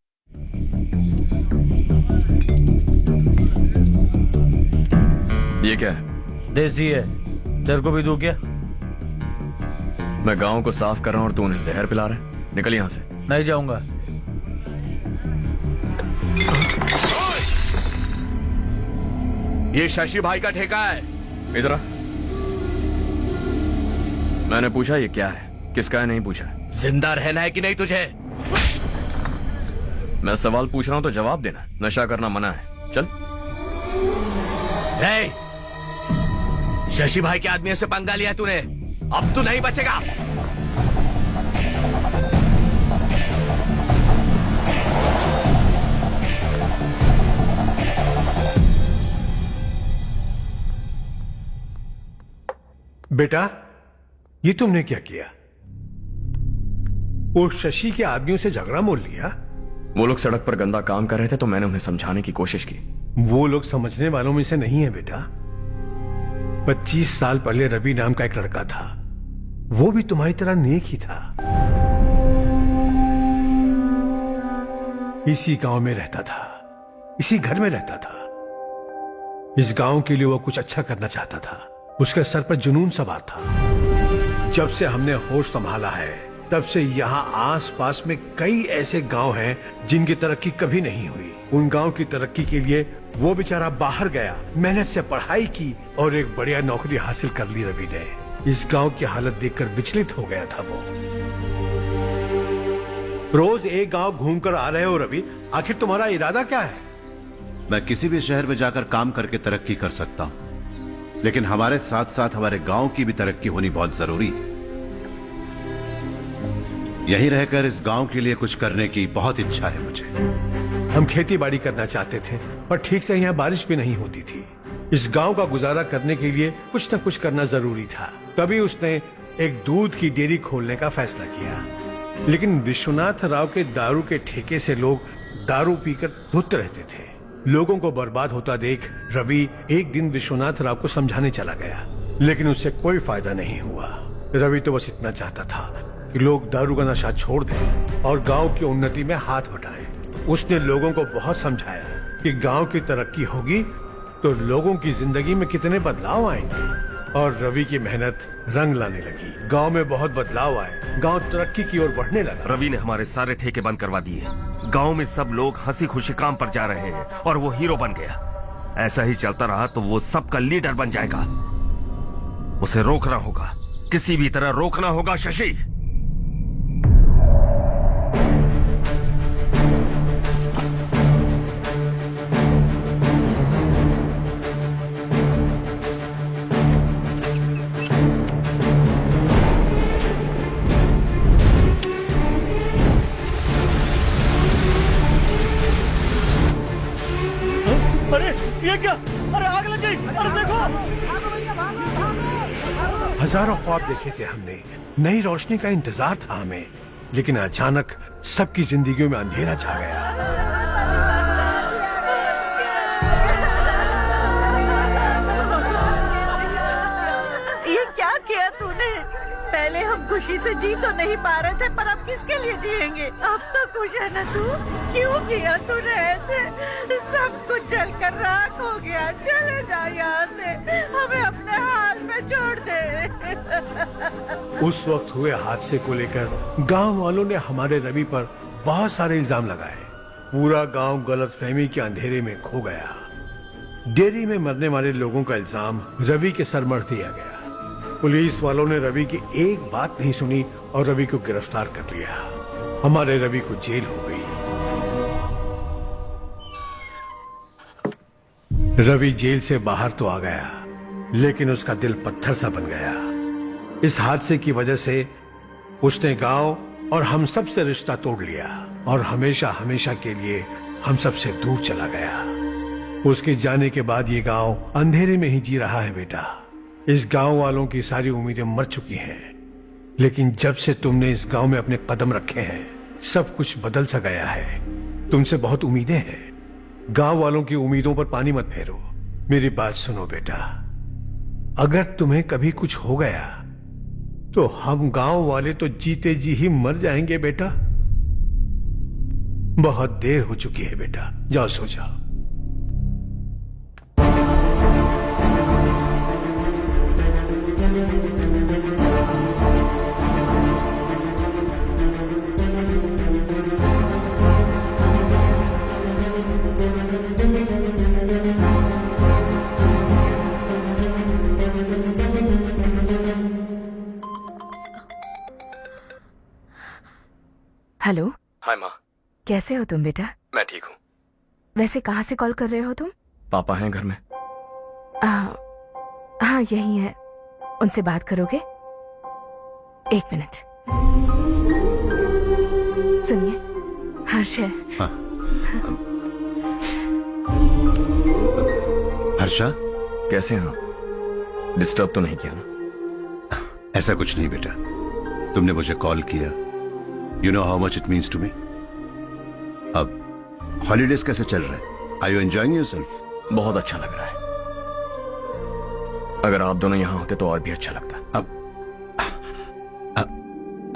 ये क्या है? देसी है, तेरे को भी दूं क्या? मैं गांव को साफ कर रहा हूँ और तू उन्हें जहर पिला रहा है। निकल यहाँ से। नहीं जाऊंगा। ये शशि भाई का ठेका है। इधर आ। मैंने पूछा ये क्या है, किसका है नहीं पूछा। जिंदा रहना है कि नहीं तुझे? मैं सवाल पूछ रहा हूँ तो जवाब देना। नशा करना मना है। चल। शशि भाई के आदमियों से पंगा लिया तूने, अब तू नहीं बचेगा। बेटा, ये तुमने क्या किया? वो शशि के आदमियों से झगड़ा मोल लिया? वो लोग सड़क पर गंदा काम कर रहे थे तो मैंने उन्हें समझाने की कोशिश की। वो लोग समझने वालों में से नहीं है बेटा। 25 साल पहले रवि नाम का एक लड़का था, वो भी तुम्हारी तरह नेक ही था। इसी गांव में रहता था, इसी घर में रहता था। इस गांव के लिए वो कुछ अच्छा करना चाहता था। उसके सर पर जुनून सवार था। जब से हमने होश संभाला है तब से यहाँ आस पास में कई ऐसे गांव हैं जिनकी तरक्की कभी नहीं हुई। उन गांव की तरक्की के लिए वो बेचारा बाहर गया, मेहनत से पढ़ाई की और एक बढ़िया नौकरी हासिल कर ली रवि ने। इस गांव की हालत देखकर विचलित हो गया था वो। रोज एक गांव घूमकर आ रहे हो रवि, आखिर तुम्हारा इरादा क्या है? मैं किसी भी शहर में जाकर काम करके तरक्की कर सकता हूं, लेकिन हमारे साथ साथ हमारे गांव की भी तरक्की होनी बहुत जरूरी है। यहीं रहकर इस गांव के लिए कुछ करने की बहुत इच्छा है मुझे। हम खेती बाड़ी करना चाहते थे, पर ठीक से यहाँ बारिश भी नहीं होती थी। इस गांव का गुजारा करने के लिए कुछ न कुछ करना जरूरी था। तभी उसने एक दूध की डेयरी खोलने का फैसला किया। लेकिन विश्वनाथ राव के दारू के ठेके से लोग दारू पीकर धुत रहते थे। लोगों को बर्बाद होता देख रवि एक दिन विश्वनाथ राव को समझाने चला गया, लेकिन उससे कोई फायदा नहीं हुआ। रवि तो बस इतना चाहता था कि लोग दारू का नशा छोड़ दें और गांव की उन्नति में हाथ बटाएं। उसने लोगों को बहुत समझाया कि गांव की तरक्की होगी तो लोगों की जिंदगी में कितने बदलाव आएंगे, और रवि की मेहनत रंग लाने लगी। गांव में बहुत बदलाव आए, गांव तरक्की की ओर बढ़ने लगा। रवि ने हमारे सारे ठेके बंद करवा दिए। गांव में सब लोग हंसी खुशी काम पर जा रहे हैं और वो हीरो बन गया। ऐसा ही चलता रहा तो वो सबका लीडर बन जाएगा। उसे रोकना होगा, किसी भी तरह रोकना होगा शशि। हजारों ख्वाब देखे थे हमने, नई रोशनी का इंतजार था हमें, लेकिन अचानक सबकी जिंदगियों में अंधेरा छा गया। ये क्या किया तूने? पहले हम खुशी से जी तो नहीं पा रहे थे, पर अब किसके लिए जिएंगे? अब तो खुश है ना तू? क्यों किया तूने ऐसे? सब कुछ जलकर राख हो गया। चले जा यहाँ से, हमें अपने हाल में छोड़ दे। उस वक्त हुए हादसे को लेकर गांव वालों ने हमारे रवि पर बहुत सारे इल्जाम लगाए। पूरा गांव गलतफहमी के अंधेरे में खो गया। डेयरी में मरने वाले लोगों का इल्जाम रवि के सर मढ़ दिया गया। पुलिस वालों ने रवि की एक बात नहीं सुनी और रवि को गिरफ्तार कर लिया। हमारे रवि को जेल हो गई। रवि जेल से बाहर तो आ गया, लेकिन उसका दिल पत्थर सा बन गया। इस हादसे की वजह से उसने गांव और हम सब से रिश्ता तोड़ लिया और हमेशा हमेशा के लिए हम सब से दूर चला गया। उसके जाने के बाद ये गांव अंधेरे में ही जी रहा है बेटा। इस गांव वालों की सारी उम्मीदें मर चुकी हैं, लेकिन जब से तुमने इस गांव में अपने कदम रखे हैं, सब कुछ बदल सा गया है। तुमसे बहुत उम्मीदें हैं। गांव वालों की उम्मीदों पर पानी मत फेरो। मेरी बात सुनो बेटा, अगर तुम्हें कभी कुछ हो गया तो हम गांव वाले तो जीते जी ही मर जाएंगे बेटा। बहुत देर हो चुकी है बेटा, जाओ सो जाओ। हेलो। हाय माँ। कैसे हो तुम बेटा? मैं ठीक हूँ। वैसे कहाँ से कॉल कर रहे हो तुम? पापा हैं घर में। हाँ यही है। उनसे बात करोगे? एक मिनट। सुनिए, हर्ष है। हाँ। हर्षा, कैसे हैं? डिस्टर्ब तो नहीं किया ना? ऐसा कुछ नहीं बेटा, तुमने मुझे कॉल किया। You know how much it means to me. अब हॉलीडेज कैसे चल रहे हैं? Are you enjoying yourself? बहुत अच्छा लग रहा है। अगर आप दोनों यहाँ होते तो और भी अच्छा लगता। अब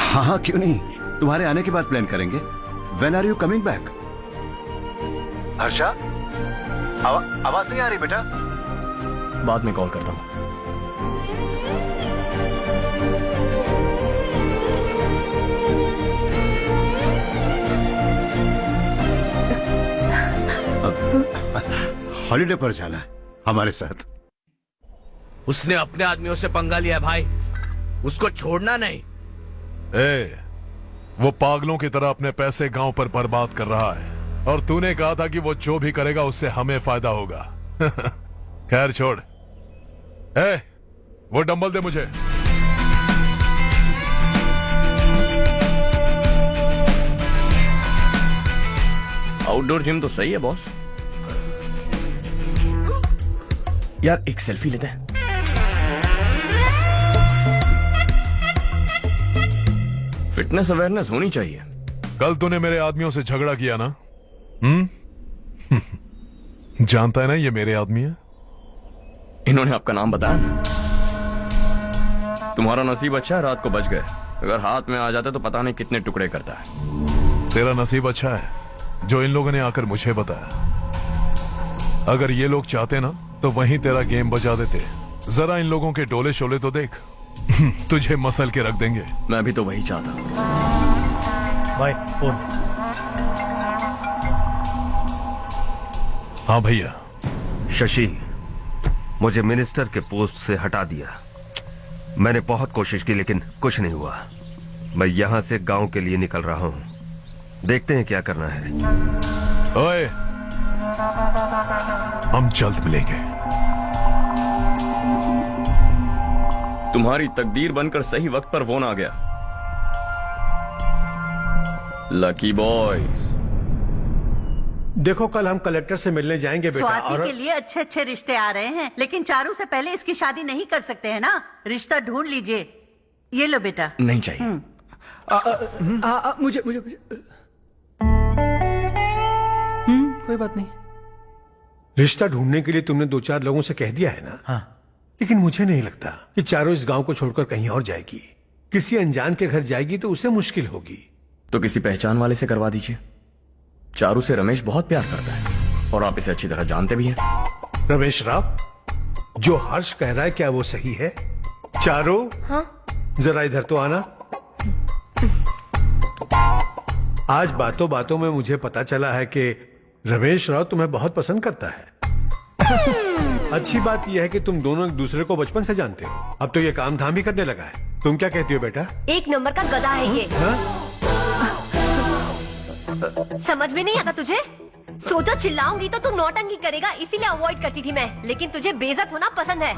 हाँ हाँ क्यों नहीं, तुम्हारे आने के बाद प्लान करेंगे। When are you coming back? Harsha, आवाज नहीं आ रही बेटा। बाद में कॉल करता हूँ। हॉलीडे पर जाना है हमारे साथ। उसने अपने आदमियों से पंगा लिया भाई, उसको छोड़ना नहीं। वो पागलों की तरह अपने पैसे गांव पर बर्बाद कर रहा है, और तूने कहा था कि वो जो भी करेगा उससे हमें फायदा होगा। खैर छोड़। वो डंबल दे मुझे। आउटडोर जिम तो सही है बॉस। यार एक सेल्फी लेते हैं। फिटनेस अवेयरनेस होनी चाहिए। कल तूने मेरे आदमियों से झगड़ा किया ना? जानता है ना ये मेरे आदमी है। इन्होंने आपका नाम बताया ना? तुम्हारा नसीब अच्छा है, रात को बच गए। अगर हाथ में आ जाता तो पता नहीं कितने टुकड़े करता है। तेरा नसीब अच्छा है जो इन लोगों ने आकर मुझे बताया। अगर ये लोग चाहते ना तो वहीं तेरा गेम बजा देते। जरा इन लोगों के डोले शोले तो देख। तुझे मसल के रख देंगे। मैं भी तो वही चाहता। भाई फोन। हाँ भैया। शशि, मुझे मिनिस्टर के पोस्ट से हटा दिया। मैंने बहुत कोशिश की लेकिन कुछ नहीं हुआ। मैं यहां से गांव के लिए निकल रहा हूं। देखते हैं क्या करना है। ओए, हम जल्द मिलेंगे। तुम्हारी तकदीर बनकर सही वक्त पर फोन आ गया। लकी बॉयज, देखो कल हम कलेक्टर से मिलने जाएंगे बेटा। स्वाति और के लिए अच्छे अच्छे रिश्ते आ रहे हैं, लेकिन चारू से पहले इसकी शादी नहीं कर सकते हैं ना। रिश्ता ढूंढ लीजिए। ये लो बेटा। नहीं चाहिए। मुझे कोई बात नहीं। रिश्ता ढूंढने के लिए तुमने 2-4 लोगों से कह दिया है ना? हाँ। लेकिन मुझे नहीं लगता कि चारों इस गांव को छोड़कर कहीं और जाएगी। किसी अनजान के घर जाएगी तो उसे मुश्किल होगी। तो किसी पहचान वाले से करवा दीजिए। चारू से रमेश बहुत प्यार करता है और आप इसे अच्छी तरह जानते भी हैं। रमेश राव, जो हर्ष कह रहा है क्या वो सही है? चारू, हाँ? जरा इधर तो आना। आज बातों बातों में मुझे पता चला है कि रमेश राव तुम्हें बहुत पसंद करता है। अच्छी बात यह है कि तुम दोनों एक दूसरे को बचपन से जानते हो। अब तो ये काम धाम भी करने लगा है। तुम क्या कहती हो बेटा? एक नंबर का गधा है ये। समझ में नहीं आता तुझे? सोचा चिल्लाऊंगी तो तू नौटंकी करेगा, इसीलिए अवॉइड करती थी मैं। लेकिन तुझे बेइज्जत होना पसंद है।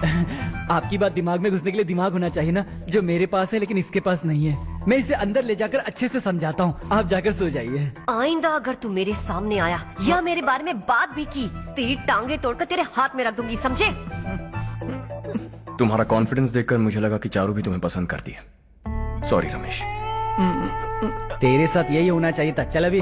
आपकी बात दिमाग में घुसने के लिए दिमाग होना चाहिए ना, जो मेरे पास है लेकिन इसके पास नहीं है। मैं इसे अंदर ले जाकर अच्छे से समझाता हूँ। आप जाकर सो जाइए। आइंदा अगर तू मेरे सामने आया या मेरे बारे में बात भी की, तेरी टांगे तोड़कर तेरे हाथ में रख दूंगी, समझे? तुम्हारा कॉन्फिडेंस देखकर मुझे लगा कि चारू भी तुम्हें पसंद करती है। सॉरी रमेश। तेरे साथ यही होना चाहिए था। चल अभी।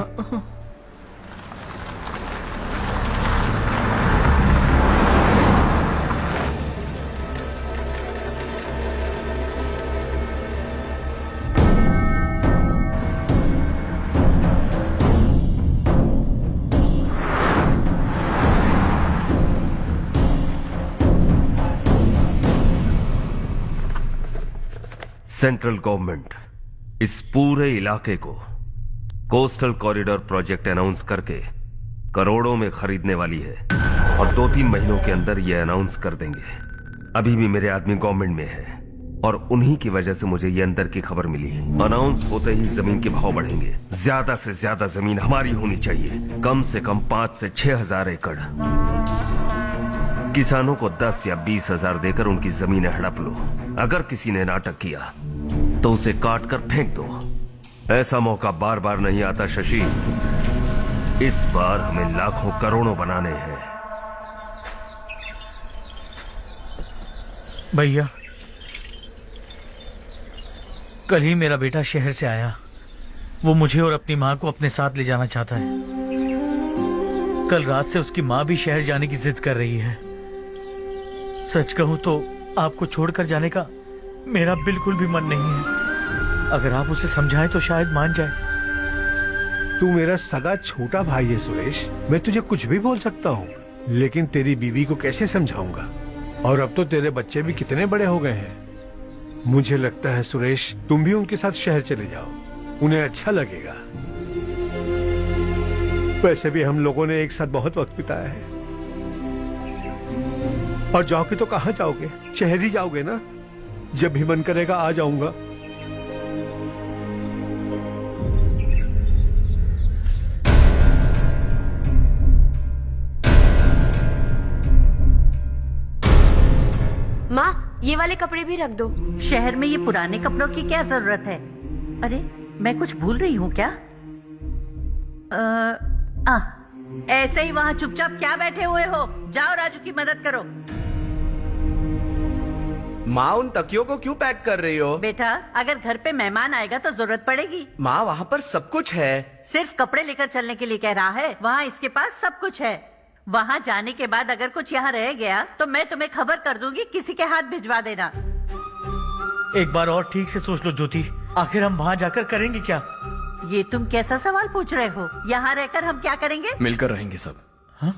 सेंट्रल गवर्नमेंट इस पूरे इलाके को कोस्टल कॉरिडोर प्रोजेक्ट अनाउंस करके करोड़ों में खरीदने वाली है और 2-3 महीनों के अंदर ये अनाउंस कर देंगे। अभी भी मेरे आदमी गवर्नमेंट में है और उन्हीं की वजह से मुझे ये अंदर की खबर मिली है। अनाउंस होते ही जमीन के भाव बढ़ेंगे। ज्यादा से ज्यादा जमीन हमारी होनी चाहिए, कम से कम 5 से 6 हजार एकड़। किसानों को 10 या 20 हजार देकर उनकी जमीनें हड़प लो। अगर किसी ने नाटक किया तो उसे काट कर फेंक दो। ऐसा मौका बार बार नहीं आता शशि। इस बार हमें लाखों करोड़ों बनाने हैं। भैया, कल ही मेरा बेटा शहर से आया। वो मुझे और अपनी माँ को अपने साथ ले जाना चाहता है। कल रात से उसकी माँ भी शहर जाने की जिद कर रही है। सच कहूं तो आपको छोड़कर जाने का मेरा बिल्कुल भी मन नहीं है। अगर आप उसे समझाएं तो शायद मान जाए। तू मेरा सगा छोटा भाई है सुरेश, मैं तुझे कुछ भी बोल सकता हूँ, लेकिन तेरी बीवी को कैसे समझाऊंगा? और अब तो तेरे बच्चे भी कितने बड़े हो गए हैं। मुझे लगता है सुरेश, तुम भी उनके साथ शहर चले जाओ, उन्हें अच्छा लगेगा। वैसे भी हम लोगों ने एक साथ बहुत वक्त बिताया है। और जाओगे तो कहाँ जाओगे? शहर ही जाओगे ना? जब भी मन करेगा आ जाऊंगा। माँ, ये वाले कपड़े भी रख दो। शहर में ये पुराने कपड़ों की क्या जरूरत है? अरे, मैं कुछ भूल रही हूँ क्या? ऐसे ही वहाँ चुपचाप क्या बैठे हुए हो? जाओ राजू की मदद करो। माँ, उन तकियों को क्यों पैक कर रही हो? बेटा, अगर घर पे मेहमान आएगा तो जरूरत पड़ेगी। माँ, वहाँ पर सब कुछ है। सिर्फ कपड़े लेकर चलने के लिए कह रहा है। वहाँ इसके पास सब कुछ है। वहाँ जाने के बाद अगर कुछ यहाँ रह गया तो मैं तुम्हें खबर कर दूंगी, किसी के हाथ भिजवा देना। एक बार और ठीक से सोच लो ज्योति, आखिर हम वहाँ जाकर करेंगे क्या? ये तुम कैसा सवाल पूछ रहे हो? यहाँ रहकर हम क्या करेंगे? मिलकर रहेंगे सब। हाँ?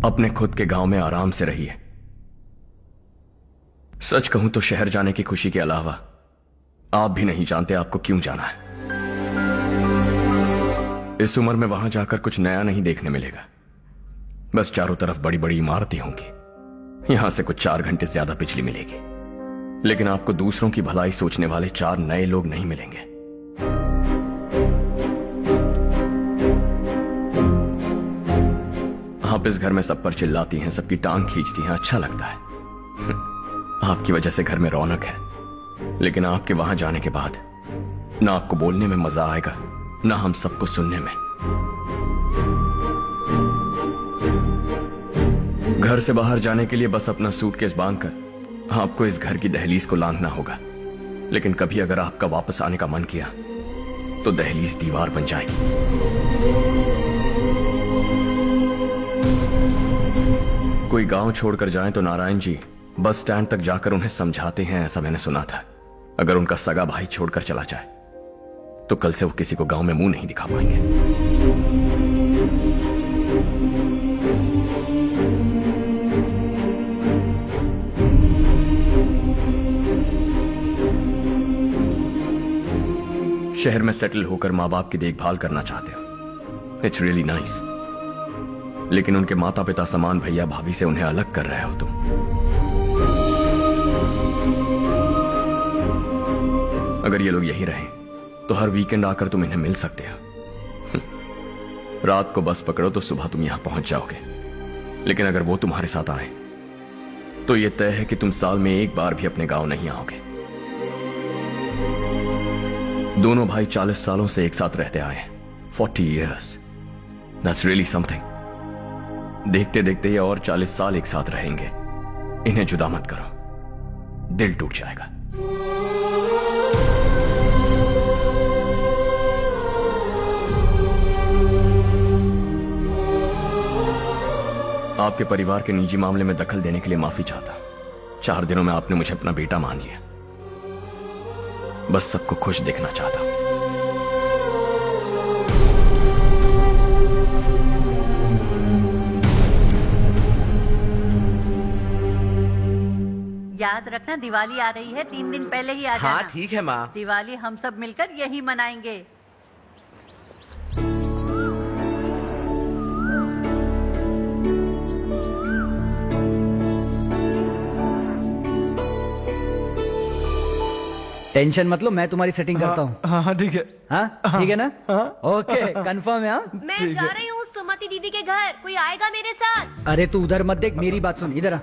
अपने खुद के गांव में आराम से रहिए। सच कहूं तो शहर जाने की खुशी के अलावा आप भी नहीं जानते आपको क्यों जाना है। इस उम्र में वहां जाकर कुछ नया नहीं देखने मिलेगा। बस चारों तरफ बड़ी बड़ी इमारतें होंगी। यहां से कुछ 4 घंटे ज्यादा बिजली मिलेगी, लेकिन आपको दूसरों की भलाई सोचने वाले 4 नए लोग नहीं मिलेंगे। आप इस घर में सब पर चिल्लाती हैं, सबकी टांग खींचती हैं, अच्छा लगता है। आपकी वजह से घर में रौनक है, लेकिन आपके वहां जाने के बाद ना आपको बोलने में मजा आएगा, ना हम सबको सुनने में। घर से बाहर जाने के लिए बस अपना सूटकेस बांधकर आपको इस घर की दहलीज को लांघना होगा। लेकिन कभी अगर आपका वापस आने का मन किया तो दहलीज दीवार बन जाएगी। कोई गांव छोड़कर जाए तो नारायण जी बस स्टैंड तक जाकर उन्हें समझाते हैं, ऐसा मैंने सुना था। अगर उनका सगा भाई छोड़कर चला जाए तो कल से वो किसी को गांव में मुंह नहीं दिखा पाएंगे। शहर में सेटल होकर माँ बाप की देखभाल करना चाहते हो, इट्स रियली नाइस। लेकिन उनके माता पिता समान भैया भाभी से उन्हें अलग कर रहे हो तुम। अगर ये लोग यही रहे तो हर वीकेंड आकर तुम इन्हें मिल सकते हो। रात को बस पकड़ो तो सुबह तुम यहां पहुंच जाओगे। लेकिन अगर वो तुम्हारे साथ आए तो ये तय है कि तुम साल में एक बार भी अपने गांव नहीं आओगे। दोनों भाई 40 सालों से एक साथ रहते आए हैं, 40 years। That's really something। देखते देखते ये और 40 साल एक साथ रहेंगे। इन्हें जुदा मत करो, दिल टूट जाएगा। आपके परिवार के निजी मामले में दखल देने के लिए माफी चाहता। 4 दिनों में आपने मुझे अपना बेटा मान लिया। बस सबको खुश देखना चाहता। याद रखना दिवाली आ रही है, 3 दिन पहले ही आ जाना। हाँ ठीक है माँ। दिवाली हम सब मिलकर यही मनाएंगे। टेंशन मत लो, मैं तुम्हारी सेटिंग करता हूँ। हाँ ठीक है। हाँ ठीक है ना? ओके कंफर्म है। हाँ मैं जा रही हूँ सुमति दीदी के घर, कोई आएगा मेरे साथ? अरे तू उधर मत देख, मेरी बात सुन, इधर आ।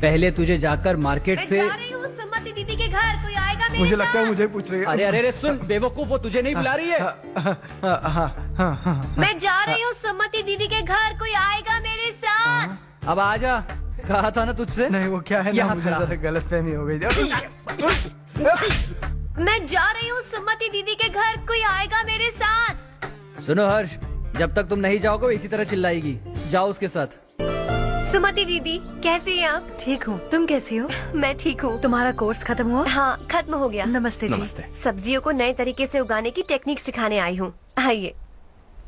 पहले तुझे जाकर मार्केट से। मैं जा रही हूँ सुमति दीदी के घर, कोई आएगा मेरे मुझे साथ? लगता है मुझे पूछ रही है। अरे अरे अरे सुन बेवकूफ, वो तुझे नहीं बुला रही है। मैं जा रही हूँ सुमति दीदी के घर, कोई आएगा मेरे साथ? अब आ जा, कहा था ना तुझसे। नहीं वो क्या है ना, यहाँ मुझे खड़ा। जरा गलतफहमी हो गई। मैं जा रही हूँ सुमति दीदी के घर, कोई आएगा मेरे साथ? सुनो हर्ष, जब तक तुम नहीं जाओगे वो इसी तरह चिल्लाएगी। जाओ उसके साथ। सुमति दीदी कैसी हैं आप? ठीक हूँ, तुम कैसी हो? मैं ठीक हूँ। तुम्हारा कोर्स खत्म हुआ? हाँ खत्म हो गया। नमस्ते जी। नमस्ते। सब्जियों को नए तरीके से उगाने की टेक्निक सिखाने आई हूँ। आइए।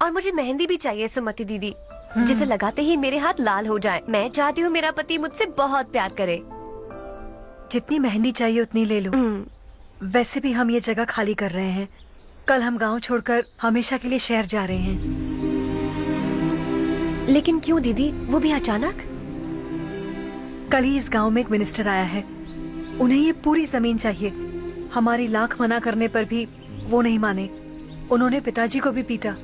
और मुझे मेहंदी भी चाहिए सुमति दीदी, जिसे लगाते ही मेरे हाथ लाल हो जाए। मैं चाहती हूँ मेरा पति मुझसे बहुत प्यार करे। जितनी मेहंदी चाहिए उतनी ले लो। वैसे भी हम ये जगह खाली कर रहे हैं। कल हम गांव छोड़कर हमेशा के लिए शहर जा रहे हैं। लेकिन क्यों दीदी, वो भी अचानक? कल ही इस गांव में एक मिनिस्टर आया है, उन्हें ये पूरी जमीन चाहिए। हमारी लाख मना करने पर भी वो नहीं माने। उन्होंने पिताजी को भी पीटा।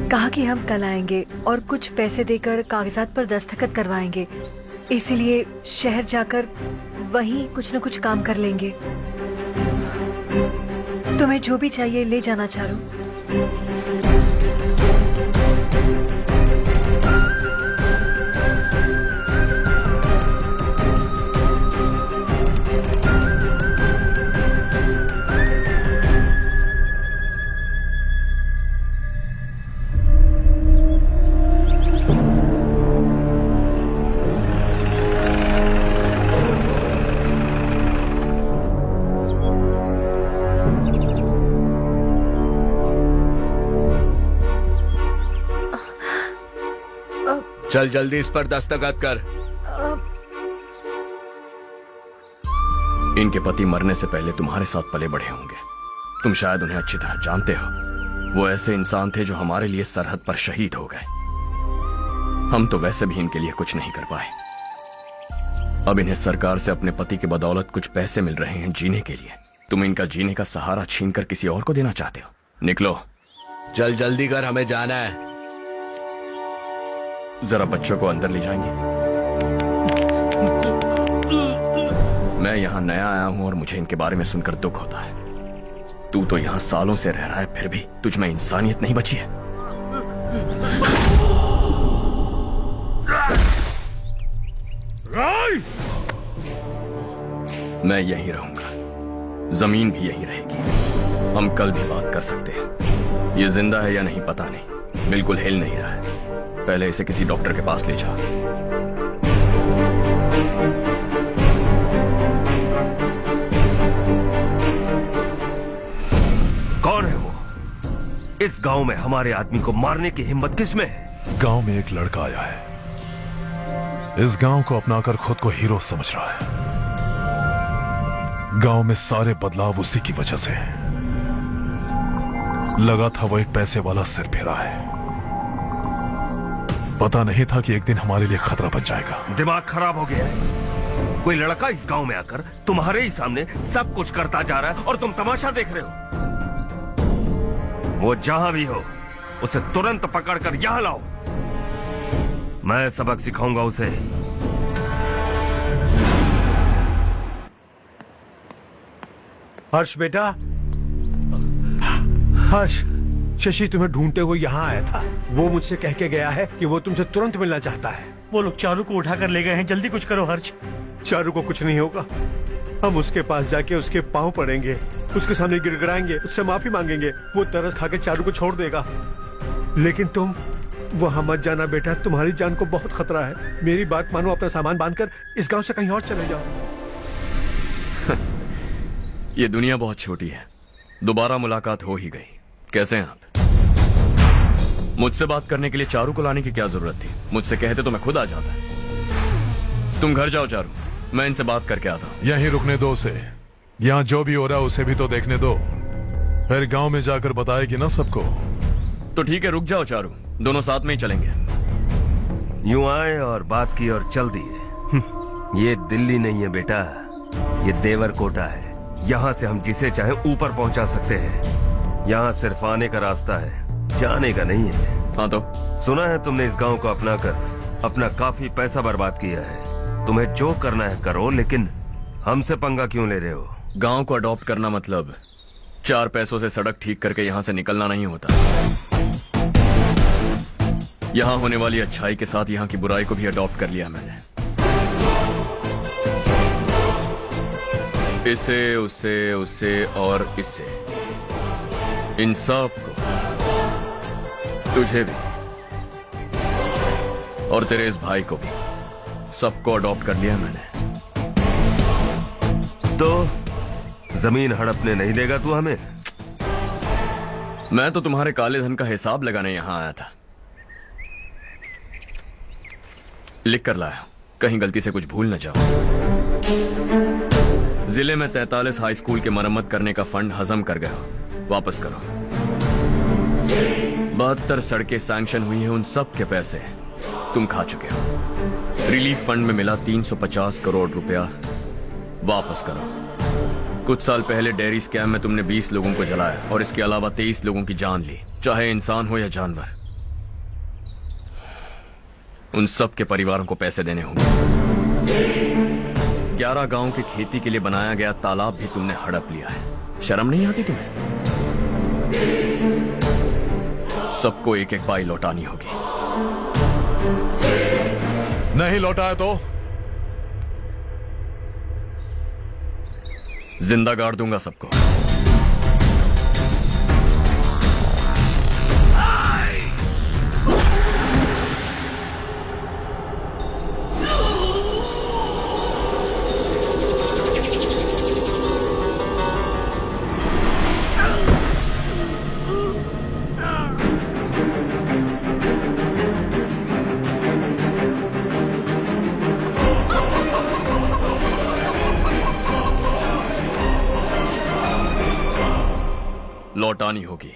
कहा कि हम कल आएंगे और कुछ पैसे देकर कागजात पर दस्तखत करवाएंगे। इसीलिए शहर जाकर वहीं कुछ न कुछ काम कर लेंगे। तुम्हें जो भी चाहिए ले जाना चारू। चल जल्दी इस पर दस्तखत कर। इनके पति मरने से पहले तुम्हारे साथ पले बढ़े होंगे। तुम शायद उन्हें अच्छी तरह जानते हो। वो ऐसे इंसान थे जो हमारे लिए सरहद पर शहीद हो गए। हम तो वैसे भी इनके लिए कुछ नहीं कर पाए। अब इन्हें सरकार से अपने पति की बदौलत कुछ पैसे मिल रहे हैं जीने के लिए। तुम इनका जीने का सहारा छीनकर किसी और को देना चाहते हो? निकलो। चल जल्दी कर, हमें जाना है। जरा बच्चों को अंदर ले जाएंगे? मैं यहाँ नया आया हूँ और मुझे इनके बारे में सुनकर दुख होता है। तू तो यहाँ सालों से रह रहा है, फिर भी तुझ में इंसानियत नहीं बची है। मैं यहीं रहूंगा, जमीन भी यहीं रहेगी। हम कल भी बात कर सकते हैं। ये जिंदा है या नहीं पता नहीं, बिल्कुल हिल नहीं रहा है। पहले इसे किसी डॉक्टर के पास ले जा। कौन है वो? इस गांव में हमारे आदमी को मारने की हिम्मत किसमें है? गांव में एक लड़का आया है, इस गांव को अपनाकर खुद को हीरो समझ रहा है। गांव में सारे बदलाव उसी की वजह से है। लगा था वो एक पैसे वाला सिर फेरा है, पता नहीं था कि एक दिन हमारे लिए खतरा बन जाएगा। दिमाग खराब हो गया है। कोई लड़का इस गांव में आकर तुम्हारे ही सामने सब कुछ करता जा रहा है और तुम तमाशा देख रहे हो। वो जहां भी हो उसे तुरंत पकड़कर यहां लाओ। मैं सबक सिखाऊंगा उसे। हर्ष बेटा, हर्ष, शशि तुम्हें ढूंढते हुए यहाँ आया था। वो मुझसे कह के गया है कि वो तुमसे तुरंत मिलना चाहता है। वो लोग चारू को उठाकर ले गए हैं, जल्दी कुछ करो हर्ष। चारू को कुछ नहीं होगा। हम उसके पास जाके उसके पांव पड़ेंगे, उसके सामने गिड़गिड़ाएंगे, उससे माफी मांगेंगे। वो तरस खा के चारू को छोड़ देगा। लेकिन तुम वहां मत जाना बेटा, तुम्हारी जान को बहुत खतरा है। मेरी बात मानो, अपना सामान बांधकर इस गांव से कहीं और चले जाओ। ये दुनिया बहुत छोटी है, दोबारा मुलाकात हो ही गई। कैसे हैं आप? मुझसे बात करने के लिए चारू को लाने की क्या जरूरत थी? मुझसे कहते तो मैं खुद आ जाता। तुम घर जाओ चारू, मैं इनसे बात करके आता हूँ। यहीं रुकने दो उसे, यहाँ जो भी हो रहा है उसे भी तो देखने दो, फिर गांव में जाकर बताएगी ना सबको। तो ठीक है, रुक जाओ चारू, दोनों साथ में ही चलेंगे। यूं आए और बात की और चल दिए। ये दिल्ली नहीं है बेटा, ये देवरकोटा है। यहाँ से हम जिसे चाहे ऊपर पहुंचा सकते हैं। यहाँ सिर्फ आने का रास्ता है, जाने का नहीं है। हाँ तो सुना है तुमने इस गांव को अपना कर अपना काफी पैसा बर्बाद किया है। तुम्हें जो करना है करो, लेकिन हमसे पंगा क्यों ले रहे हो? गांव को अडॉप्ट करना मतलब 4 पैसों से सड़क ठीक करके यहाँ से निकलना नहीं होता। यहाँ होने वाली अच्छाई के साथ यहाँ की बुराई को भी अडॉप्ट कर लिया मैंने। इसे, उसे, उसे और इससे, इन सब को, तुझे भी और तेरे इस भाई को भी, सबको अडॉप्ट कर लिया मैंने। तो जमीन हड़पने नहीं देगा तू हमें? मैं तो तुम्हारे काले धन का हिसाब लगाने यहां आया था। लिख कर लाया, कहीं गलती से कुछ भूल न जाओ। जिले में 43 हाई स्कूल के मरम्मत करने का फंड हजम कर गया, वापस करो। 72 सड़कें सैंक्शन हुई हैं, उन सब के पैसे तुम खा चुके हो। रिलीफ फंड में मिला 350 करोड़ रुपया, वापस करो। कुछ साल पहले डेयरी स्कैम में तुमने 20 लोगों को जलाया और इसके अलावा 23 लोगों की जान ली, चाहे इंसान हो या जानवर। उन सब के परिवारों को पैसे देने होंगे। 11 गांव की खेती के लिए बनाया गया तालाब भी तुमने हड़प लिया है। शर्म नहीं आती तुम्हें? सबको एक एक पाई लौटानी होगी। नहीं लौटाया तो जिंदा गाड़ दूंगा सबको। लौटानी होगी।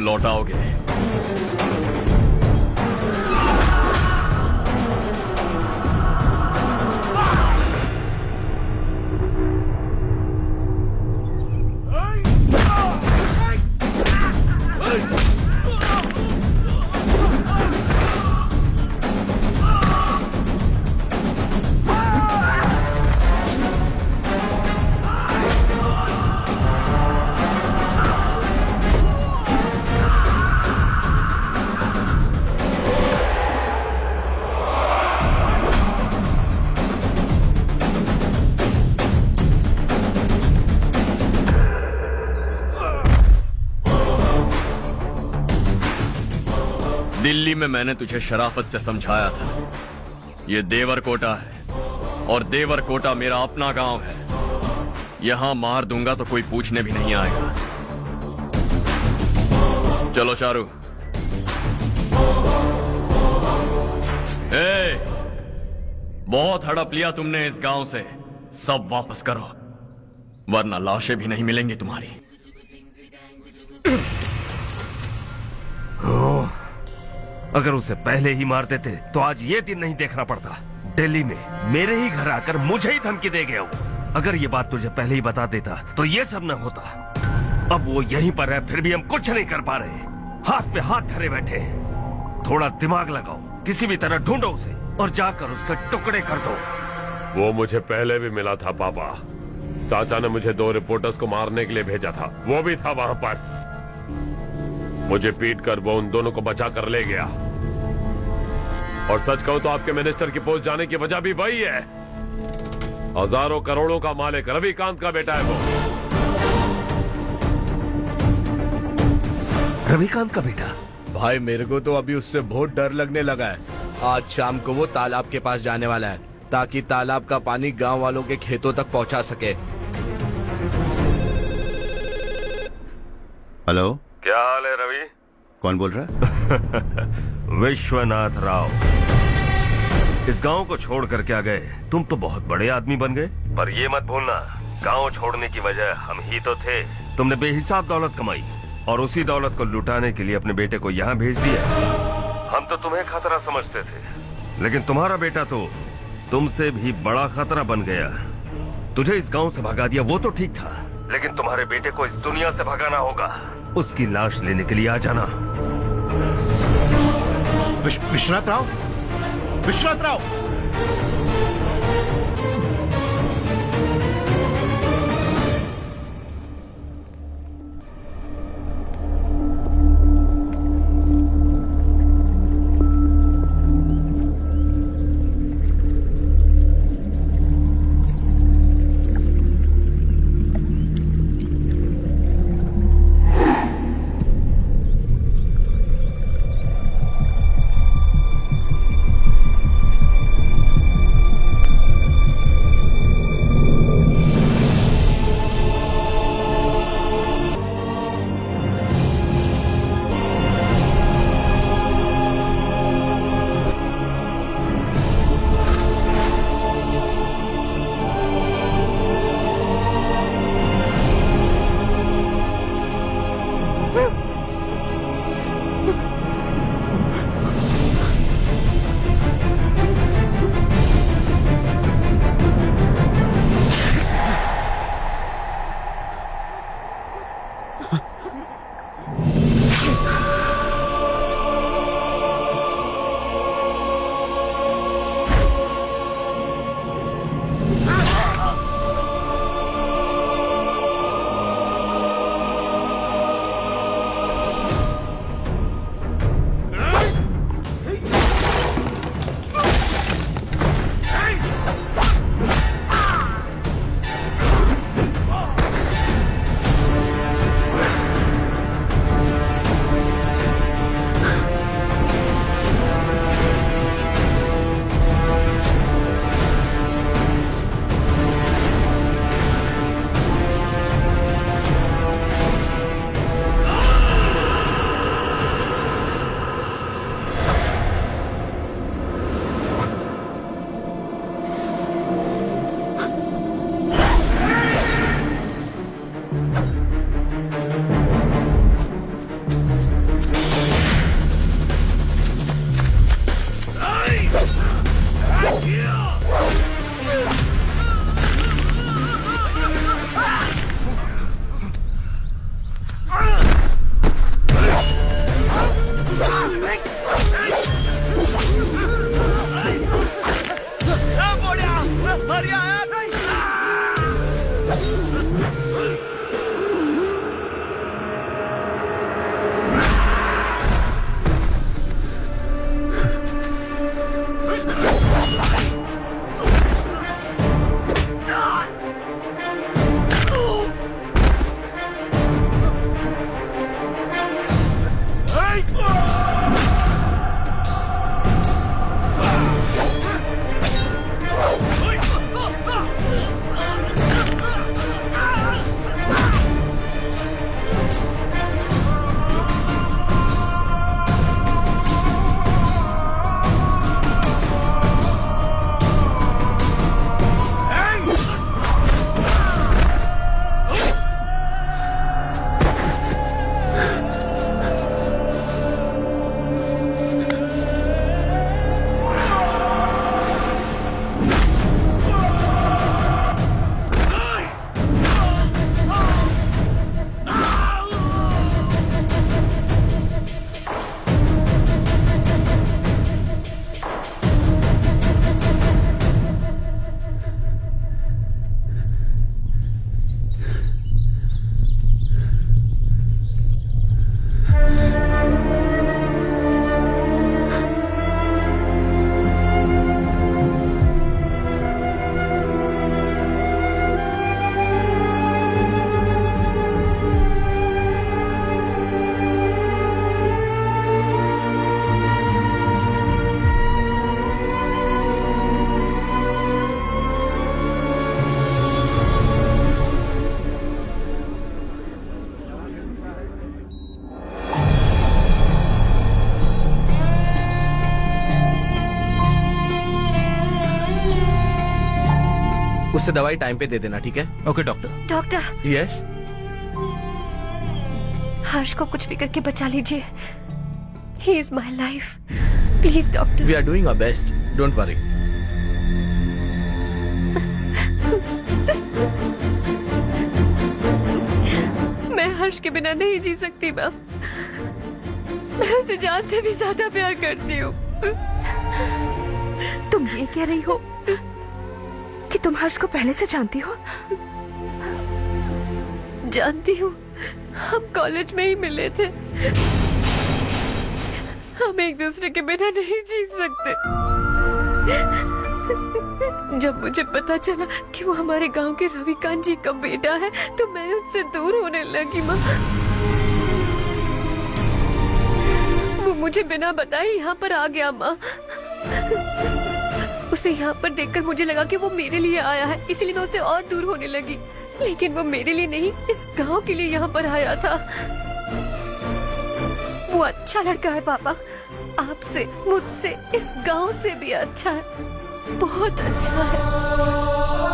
लौटाओगे। दिल्ली में मैंने तुझे शराफत से समझाया था, ये देवर कोटा है और देवर कोटा मेरा अपना गांव है। यहां मार दूंगा तो कोई पूछने भी नहीं आएगा। चलो चारू। बहुत हड़प लिया तुमने इस गांव से, सब वापस करो वरना लाशें भी नहीं मिलेंगी तुम्हारी। अगर उसे पहले ही मार देते तो आज ये दिन नहीं देखना पड़ता। दिल्ली में मेरे ही घर आकर मुझे ही धमकी दे गया वो। अगर ये बात तुझे पहले ही बता देता तो ये सब न होता। अब वो यहीं पर है, फिर भी हम कुछ नहीं कर पा रहे, हाथ पे हाथ धरे बैठे हैं। थोड़ा दिमाग लगाओ, किसी भी तरह ढूंढो उसे और जाकर उसके टुकड़े कर दो। वो मुझे पहले भी मिला था पापा। चाचा ने मुझे 2 रिपोर्टर्स को मारने के लिए भेजा था, वो भी था वहां पर। मुझे पीट कर वो उन दोनों को बचा कर ले गया। और सच कहूं तो आपके मिनिस्टर की पोस्ट जाने की वजह भी वही है। हजारों करोड़ों का मालिक रविकांत का बेटा है वो। रविकांत का बेटा? भाई मेरे को तो अभी उससे बहुत डर लगने लगा है। आज शाम को वो तालाब के पास जाने वाला है ताकि तालाब का पानी गांव वालों के खेतों तक पहुंचा सके। हेलो, क्या हाल है रवि? कौन बोल रहा है? विश्वनाथ राव। इस गांव को छोड़ कर क्या गए? तुम तो बहुत बड़े आदमी बन गए, पर ये मत भूलना गांव छोड़ने की वजह हम ही तो थे। तुमने बेहिसाब दौलत कमाई और उसी दौलत को लुटाने के लिए अपने बेटे को यहाँ भेज दिया। हम तो तुम्हें खतरा समझते थे, लेकिन तुम्हारा बेटा तो तुमसे भी बड़ा खतरा बन गया। तुझे इस गांव से भगा दिया वो तो ठीक था, लेकिन तुम्हारे बेटे को इस दुनिया से भगाना होगा। उसकी लाश लेने के लिए आ जाना। विश्वनाथ राव, विश्वनाथ राव। मारिया आया उससे दवाई टाइम पे दे देना, ठीक है? Okay doctor. Doctor. Yes. Harsh को कुछ भी करके बचा लीजिए। He is my life, please doctor. We are doing our best, don't worry. मैं हर्ष के बिना नहीं जी सकती माँ। मैं उसे जान से भी ज्यादा प्यार करती हूँ। तुम ये कह रही हो कि तुम हर्ष को पहले से जानती हो? जानती हूँ, हम कॉलेज में ही मिले थे। हम एक दूसरे के बिना नहीं जी सकते। जब मुझे पता चला कि वो हमारे गांव के रविकांत जी का बेटा है तो मैं उससे दूर होने लगी माँ। वो मुझे बिना बताए यहाँ पर आ गया माँ। उसे यहाँ पर देखकर मुझे लगा कि वो मेरे लिए आया है, इसलिए मैं उससे और दूर होने लगी। लेकिन वो मेरे लिए नहीं, इस गांव के लिए यहाँ पर आया था। वो अच्छा लड़का है पापा, आपसे, मुझसे, इस गांव से भी अच्छा है, बहुत अच्छा है।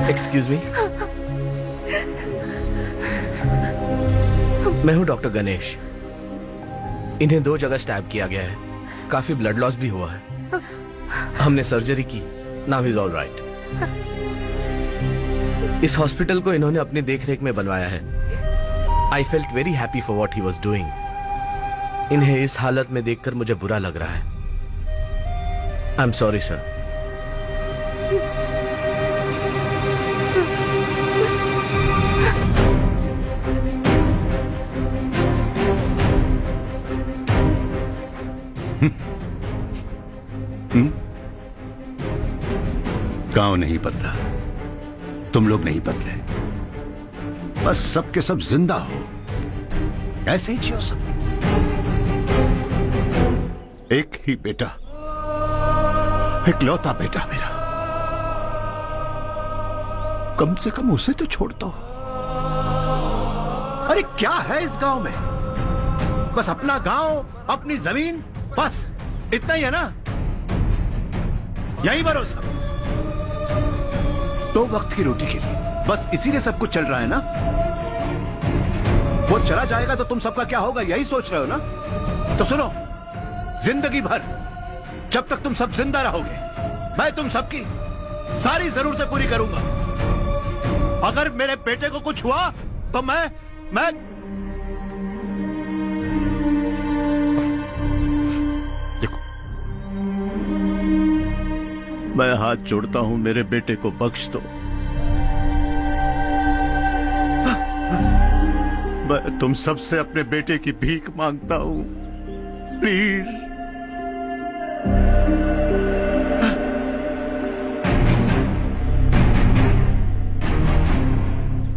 एक्सक्यूज मी, मैं हूं डॉक्टर गणेश। इन्हें 2 जगह स्टैब किया गया है, काफी ब्लड लॉस भी हुआ है। हमने सर्जरी की, नाउ इज ऑल राइट। इस हॉस्पिटल को इन्होंने अपनी देखरेख में बनवाया है। I felt very happy for what he was doing. इन्हें इस हालत में देखकर मुझे बुरा लग रहा है। I am sorry sir. गांव नहीं बदला, तुम लोग नहीं बदले, बस सबके सब जिंदा हो, ऐसे ही जियो सब। एक ही बेटा, इकलौता बेटा मेरा, कम से कम उसे तो छोड़ दो। क्या है इस गांव में? बस अपना गांव, अपनी जमीन, बस इतना ही है ना? यही भरोसा, 2 वक्त की रोटी के लिए, बस इसीलिए सब कुछ चल रहा है ना? वो चला जाएगा तो तुम सबका क्या होगा, यही सोच रहे हो ना? तो सुनो, जिंदगी भर जब तक तुम सब जिंदा रहोगे, मैं तुम सबकी सारी जरूरतें पूरी करूंगा। अगर मेरे बेटे को कुछ हुआ तो मैं देखो, मैं हाथ जोड़ता हूं, मेरे बेटे को बख्श दो। मैं तुम सबसे अपने बेटे की भीख मांगता हूं, प्लीज।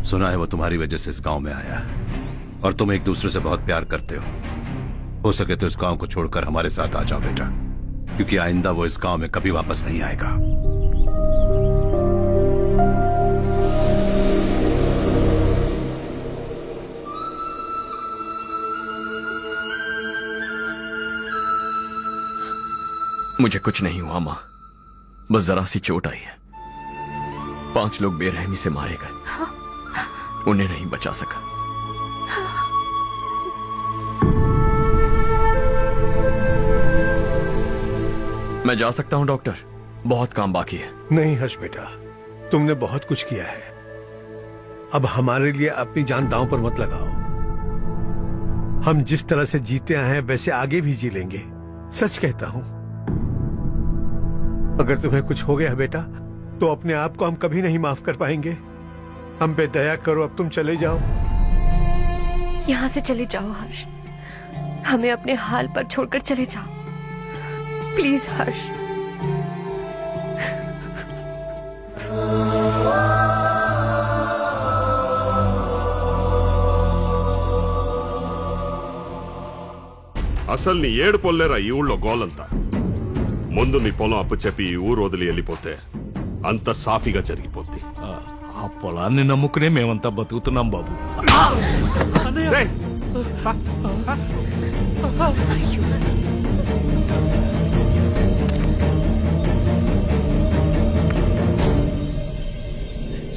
सुना है वो तुम्हारी वजह से इस गांव में आया और तुम एक दूसरे से बहुत प्यार करते हो सके तो इस गांव को छोड़कर हमारे साथ आ जाओ बेटा, क्योंकि आइंदा वो इस गांव में कभी वापस नहीं आएगा। मुझे कुछ नहीं हुआ माँ, बस जरा सी चोट आई है। 5 लोग बेरहमी से मारे गए, उन्हें नहीं बचा सका। मैं जा सकता हूं डॉक्टर, बहुत काम बाकी है। नहीं हर्ष बेटा, तुमने बहुत कुछ किया है, अब हमारे लिए अपनी जान दांव पर मत लगाओ। हम जिस तरह से जीते आए हैं वैसे आगे भी जी लेंगे, सच कहता हूं। अगर तुम्हें कुछ हो गया बेटा तो अपने आप को हम कभी नहीं माफ कर पाएंगे। हम पे दया करो, अब तुम चले जाओ। यहाँ से चले जाओ हर्ष, हमें अपने हाल पर छोड़कर चले जाओ, प्लीज हर्ष। అసలు నీ ఏడు పొల్లేరా ఈ ఊళ్ళో గోలంతా. ముందు నీ పొలం అప్పు చెప్పి ఈ ఊరు వదిలి వెళ్ళిపోతే అంత సాఫీగా జరిగిపోద్ది. ఆ పొలాన్ని నమ్ముకునే మేమంతా బతుకుతున్నాం బాబు. రేయ్,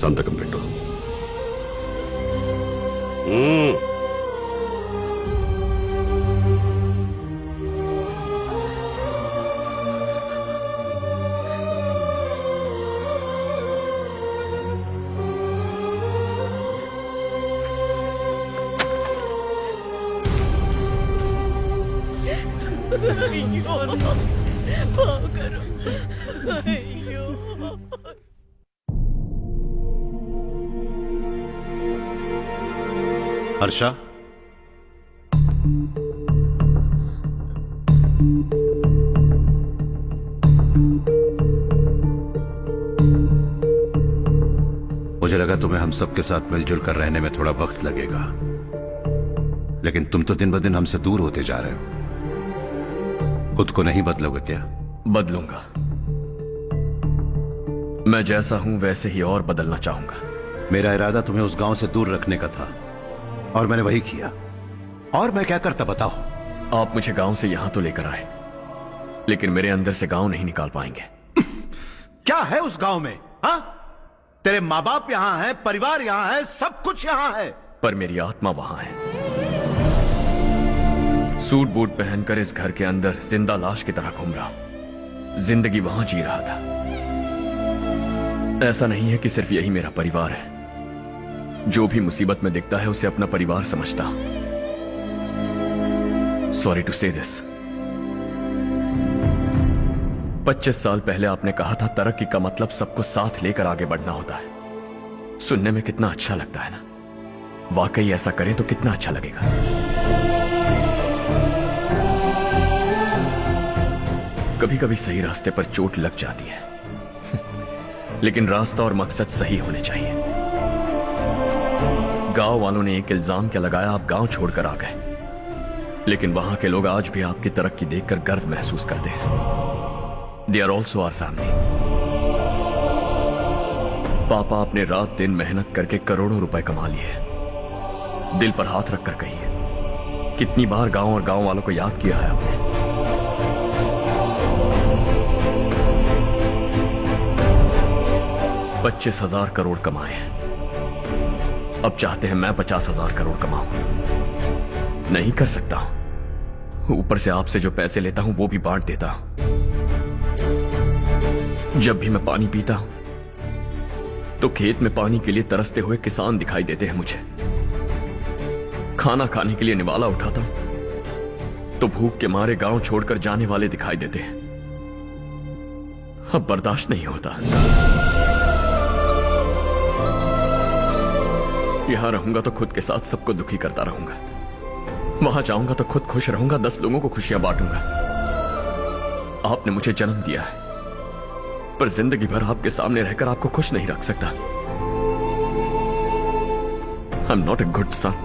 సంతకం పెట్టు. हर्षा, मुझे लगा तुम्हें हम सबके साथ मिलजुल कर रहने में थोड़ा वक्त लगेगा, लेकिन तुम तो दिन ब दिन हमसे दूर होते जा रहे हो। खुद को नहीं बदलोगे क्या? बदलूंगा। मैं जैसा हूं वैसे ही और बदलना चाहूंगा। मेरा इरादा तुम्हें उस गांव से दूर रखने का था और मैंने वही किया। और मैं क्या करता बताओ? आप मुझे गांव से यहां तो लेकर आए, लेकिन मेरे अंदर से गांव नहीं निकाल पाएंगे। क्या है उस गांव में? हाँ, तेरे माँ बाप यहां है, परिवार यहां है, सब कुछ यहां है, पर मेरी आत्मा वहां है। सूट बूट पहनकर इस घर के अंदर जिंदा लाश की तरह घूम रहा, जिंदगी वहां जी रहा था। ऐसा नहीं है कि सिर्फ यही मेरा परिवार है। जो भी मुसीबत में दिखता है उसे अपना परिवार समझता। सॉरी टू से दिस। 25 साल पहले आपने कहा था तरक्की का मतलब सबको साथ लेकर आगे बढ़ना होता है। सुनने में कितना अच्छा लगता है ना? वाकई ऐसा करें तो कितना अच्छा लगेगा। कभी कभी सही रास्ते पर चोट लग जाती है, लेकिन रास्ता और मकसद सही होने चाहिए। गांव वालों ने एक इल्जाम क्या लगाया, आप गांव छोड़कर आ गए, लेकिन वहां के लोग आज भी आपकी तरक्की देखकर गर्व महसूस करते हैं। They are also our family. पापा आपने रात दिन मेहनत करके करोड़ों रुपए कमा लिए, दिल पर हाथ रखकर कहिए, कितनी बार गांव और गांव वालों को याद किया है आपने? $25,000 करोड़ कमाए हैं, अब चाहते हैं मैं 50,000 करोड़ कमाऊं। नहीं कर सकता हूं। ऊपर से आपसे जो पैसे लेता हूं वो भी बांट देता हूं। जब भी मैं पानी पीता हूं तो खेत में पानी के लिए तरसते हुए किसान दिखाई देते हैं मुझे। खाना खाने के लिए निवाला उठाता हूं तो भूख के मारे गांव छोड़कर जाने वाले दिखाई देते हैं। अब बर्दाश्त नहीं होता। यहां रहूंगा तो खुद के साथ सबको दुखी करता रहूंगा, वहां जाऊंगा तो खुद खुश रहूंगा, 10 लोगों को खुशियां बांटूंगा। आपने मुझे जन्म दिया है, पर जिंदगी भर आपके सामने रहकर आपको खुश नहीं रख सकता। I am not a good son.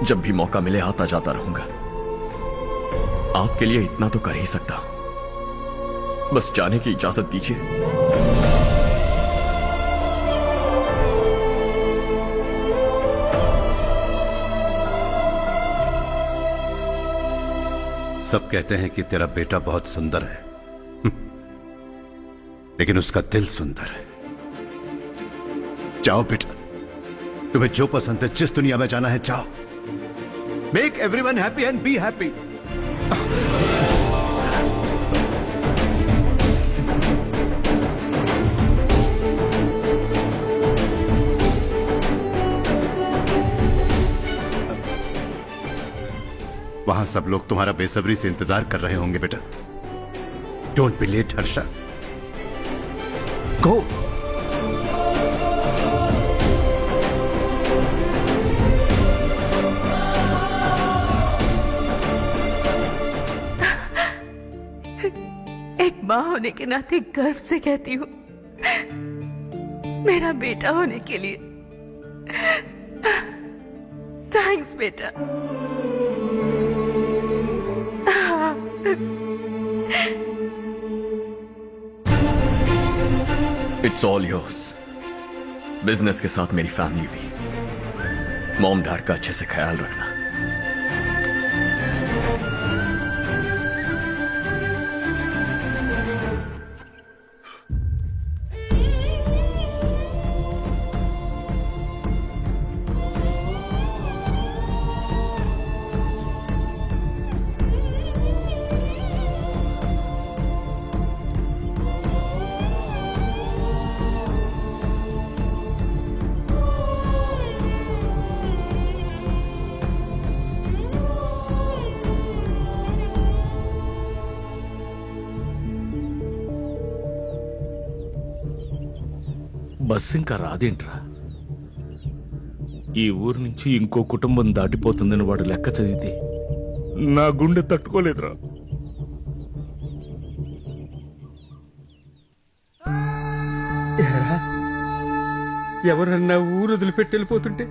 जब भी मौका मिले आता जाता रहूंगा। आपके लिए इतना तो कर ही सकता हूं, बस जाने की इजाजत दीजिए। सब कहते हैं कि तेरा बेटा बहुत सुंदर है, लेकिन उसका दिल सुंदर है। जाओ बेटा, तुम्हें जो पसंद है, जिस दुनिया में जाना है जाओ। Make everyone happy and be happy. वहां सब लोग तुम्हारा बेसब्री से इंतजार कर रहे होंगे बेटा। डोंट बी लेट हर्षा, गो। एक माँ होने के नाते गर्व से कहती हूँ, मेरा बेटा होने के लिए थैंक्स बेटा। It's all yours. बिजनेस के साथ मेरी फैमिली भी। मॉम डैड का अच्छे से ख्याल रखना। బస్ ఇంకా రాదేంట్రా? ఈ ఊరు నుంచి ఇంకో కుటుంబం దాటిపోతుందని వాడు లెక్క చదివితే నా గుండె తట్టుకోలేదురా. ఎవరన్నా ఊరు వదిలిపెట్టి వెళ్ళిపోతుంటే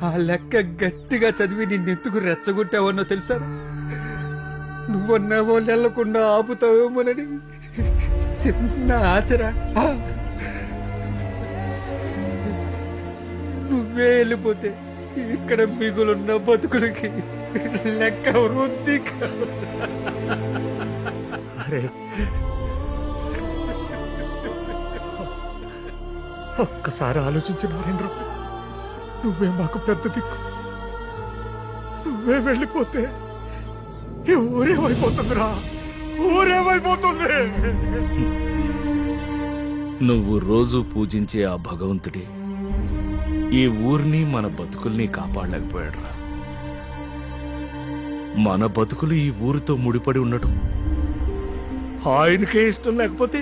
ఆ లెక్క గట్టిగా చదివి నిన్నెందుకు రెచ్చగొట్టావన్నో తెలుసా? నువ్వన్నా వాళ్ళు వెళ్లకుండా ఆపుతావేమోనని చిన్న ఆశరా. నువ్వే వెళ్ళిపోతే ఇక్కడ మిగులున్న బతుకులకి లెక్క వృద్ధి. అరే ఒక్కసారి ఆలోచించి నారేంద్ర, నువ్వే మాకు పెద్ద దిక్కు. నువ్వే వెళ్ళిపోతే ఈ ఊరేమైపోతుందిరా, ఊరేమైపోతుంది. నువ్వు రోజు పూజించే ఆ భగవంతుడే ఈ ఊరిని మన బతుకుల్ని కాపాడలేకపోయాడురా. మన బతుకులు ఈ ఊరితో ముడిపడి ఉండటం ఆయనకే ఇష్టం లేకపోతే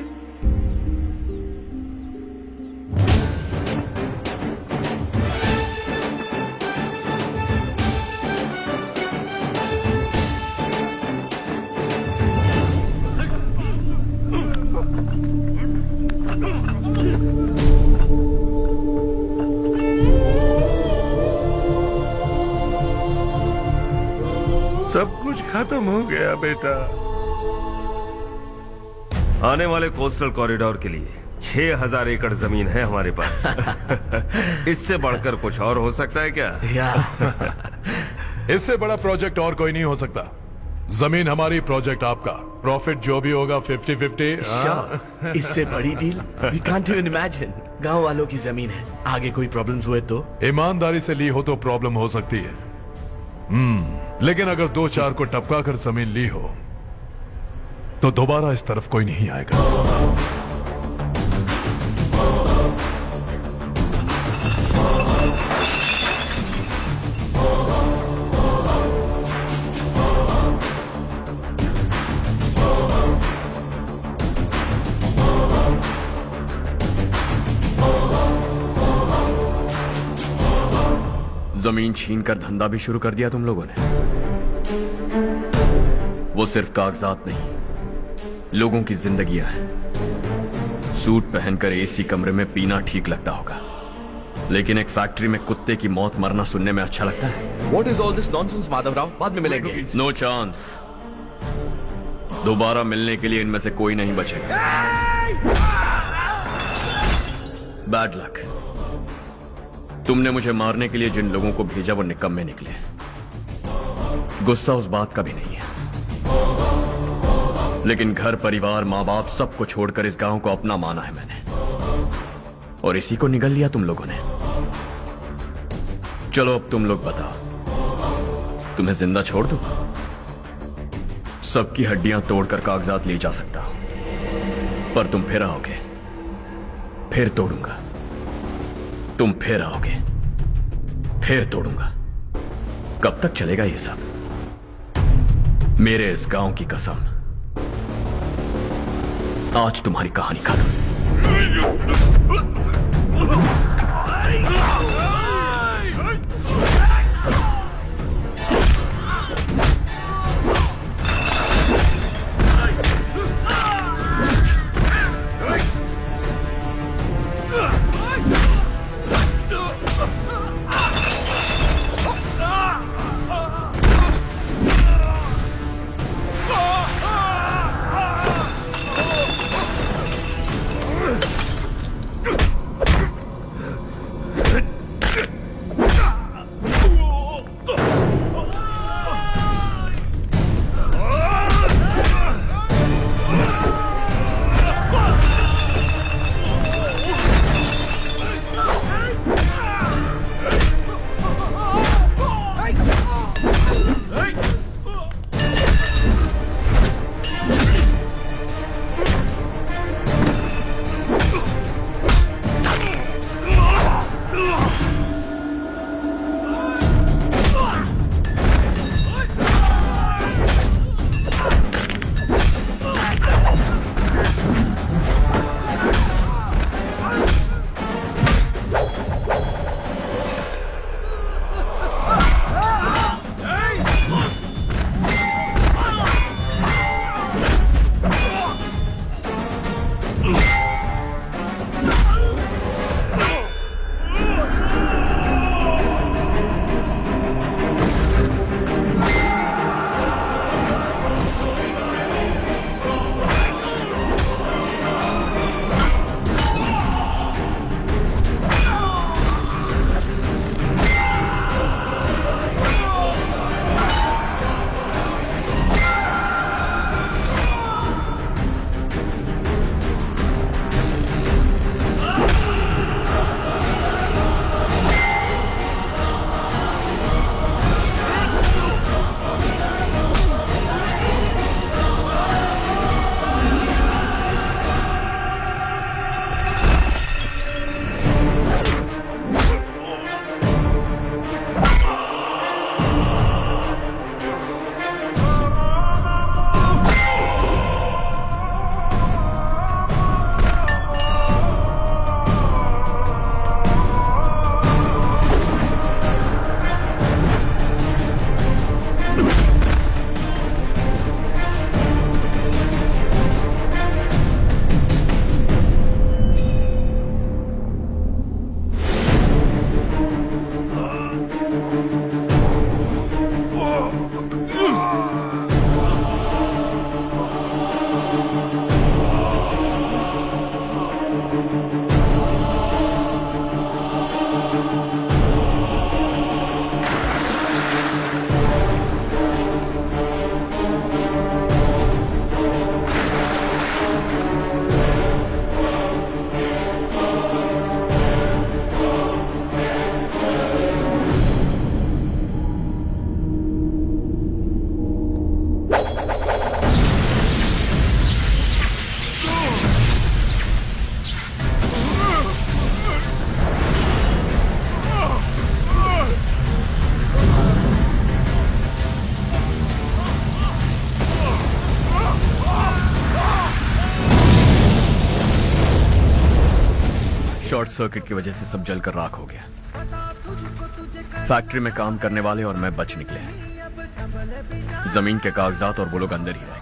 सब कुछ खत्म हो गया बेटा। आने वाले कोस्टल कॉरिडोर के लिए 6,000 एकड़ जमीन है हमारे पास। इससे बढ़कर कुछ और हो सकता है क्या? इससे बड़ा प्रोजेक्ट और कोई नहीं हो सकता। जमीन हमारी, प्रोजेक्ट आपका, प्रॉफिट जो भी होगा 50-50। Sure. इससे बड़ी deal we can't even imagine. गांव वालों की जमीन है, आगे कोई प्रॉब्लम्स हुए तो? ईमानदारी से ली हो तो प्रॉब्लम हो सकती है, लेकिन अगर 2-4 को टपका कर जमीन ली हो तो दोबारा इस तरफ कोई नहीं आएगा। जमीन छीन कर धंधा भी शुरू कर दिया तुम लोगों ने। वो सिर्फ कागजात नहीं, लोगों की जिंदगियां हैं। सूट पहनकर एसी कमरे में पीना ठीक लगता होगा, लेकिन एक फैक्ट्री में कुत्ते की मौत मरना सुनने में अच्छा लगता है। What is all this nonsense, Madhavrao? बाद में मिलेंगे। No chance. दोबारा मिलने के लिए इनमें से कोई नहीं बचेगा। Bad luck. तुमने मुझे मारने के लिए जिन लोगों को भेजा वो निकम्मे निकले। गुस्सा उस बात का भी नहीं है, लेकिन घर परिवार माँ बाप सबको छोड़कर इस गांव को अपना माना है मैंने, और इसी को निगल लिया तुम लोगों ने। चलो अब तुम लोग बताओ, तुम्हें जिंदा छोड़ दूं? सबकी हड्डियां तोड़कर कागजात ले जा सकता हूं, पर तुम फिर आओगे, फिर तोड़ूंगा। तुम फिर आओगे, फिर तोड़ूंगा। कब तक चलेगा ये सब? मेरे इस गांव की कसम, आज तुम्हारी कहानी खत्म। शॉर्ट सर्किट की वजह से सब जलकर राख हो गया। फैक्ट्री में काम करने वाले और मैं बच निकले। जमीन के कागजात और वो लोग अंदर ही रहे।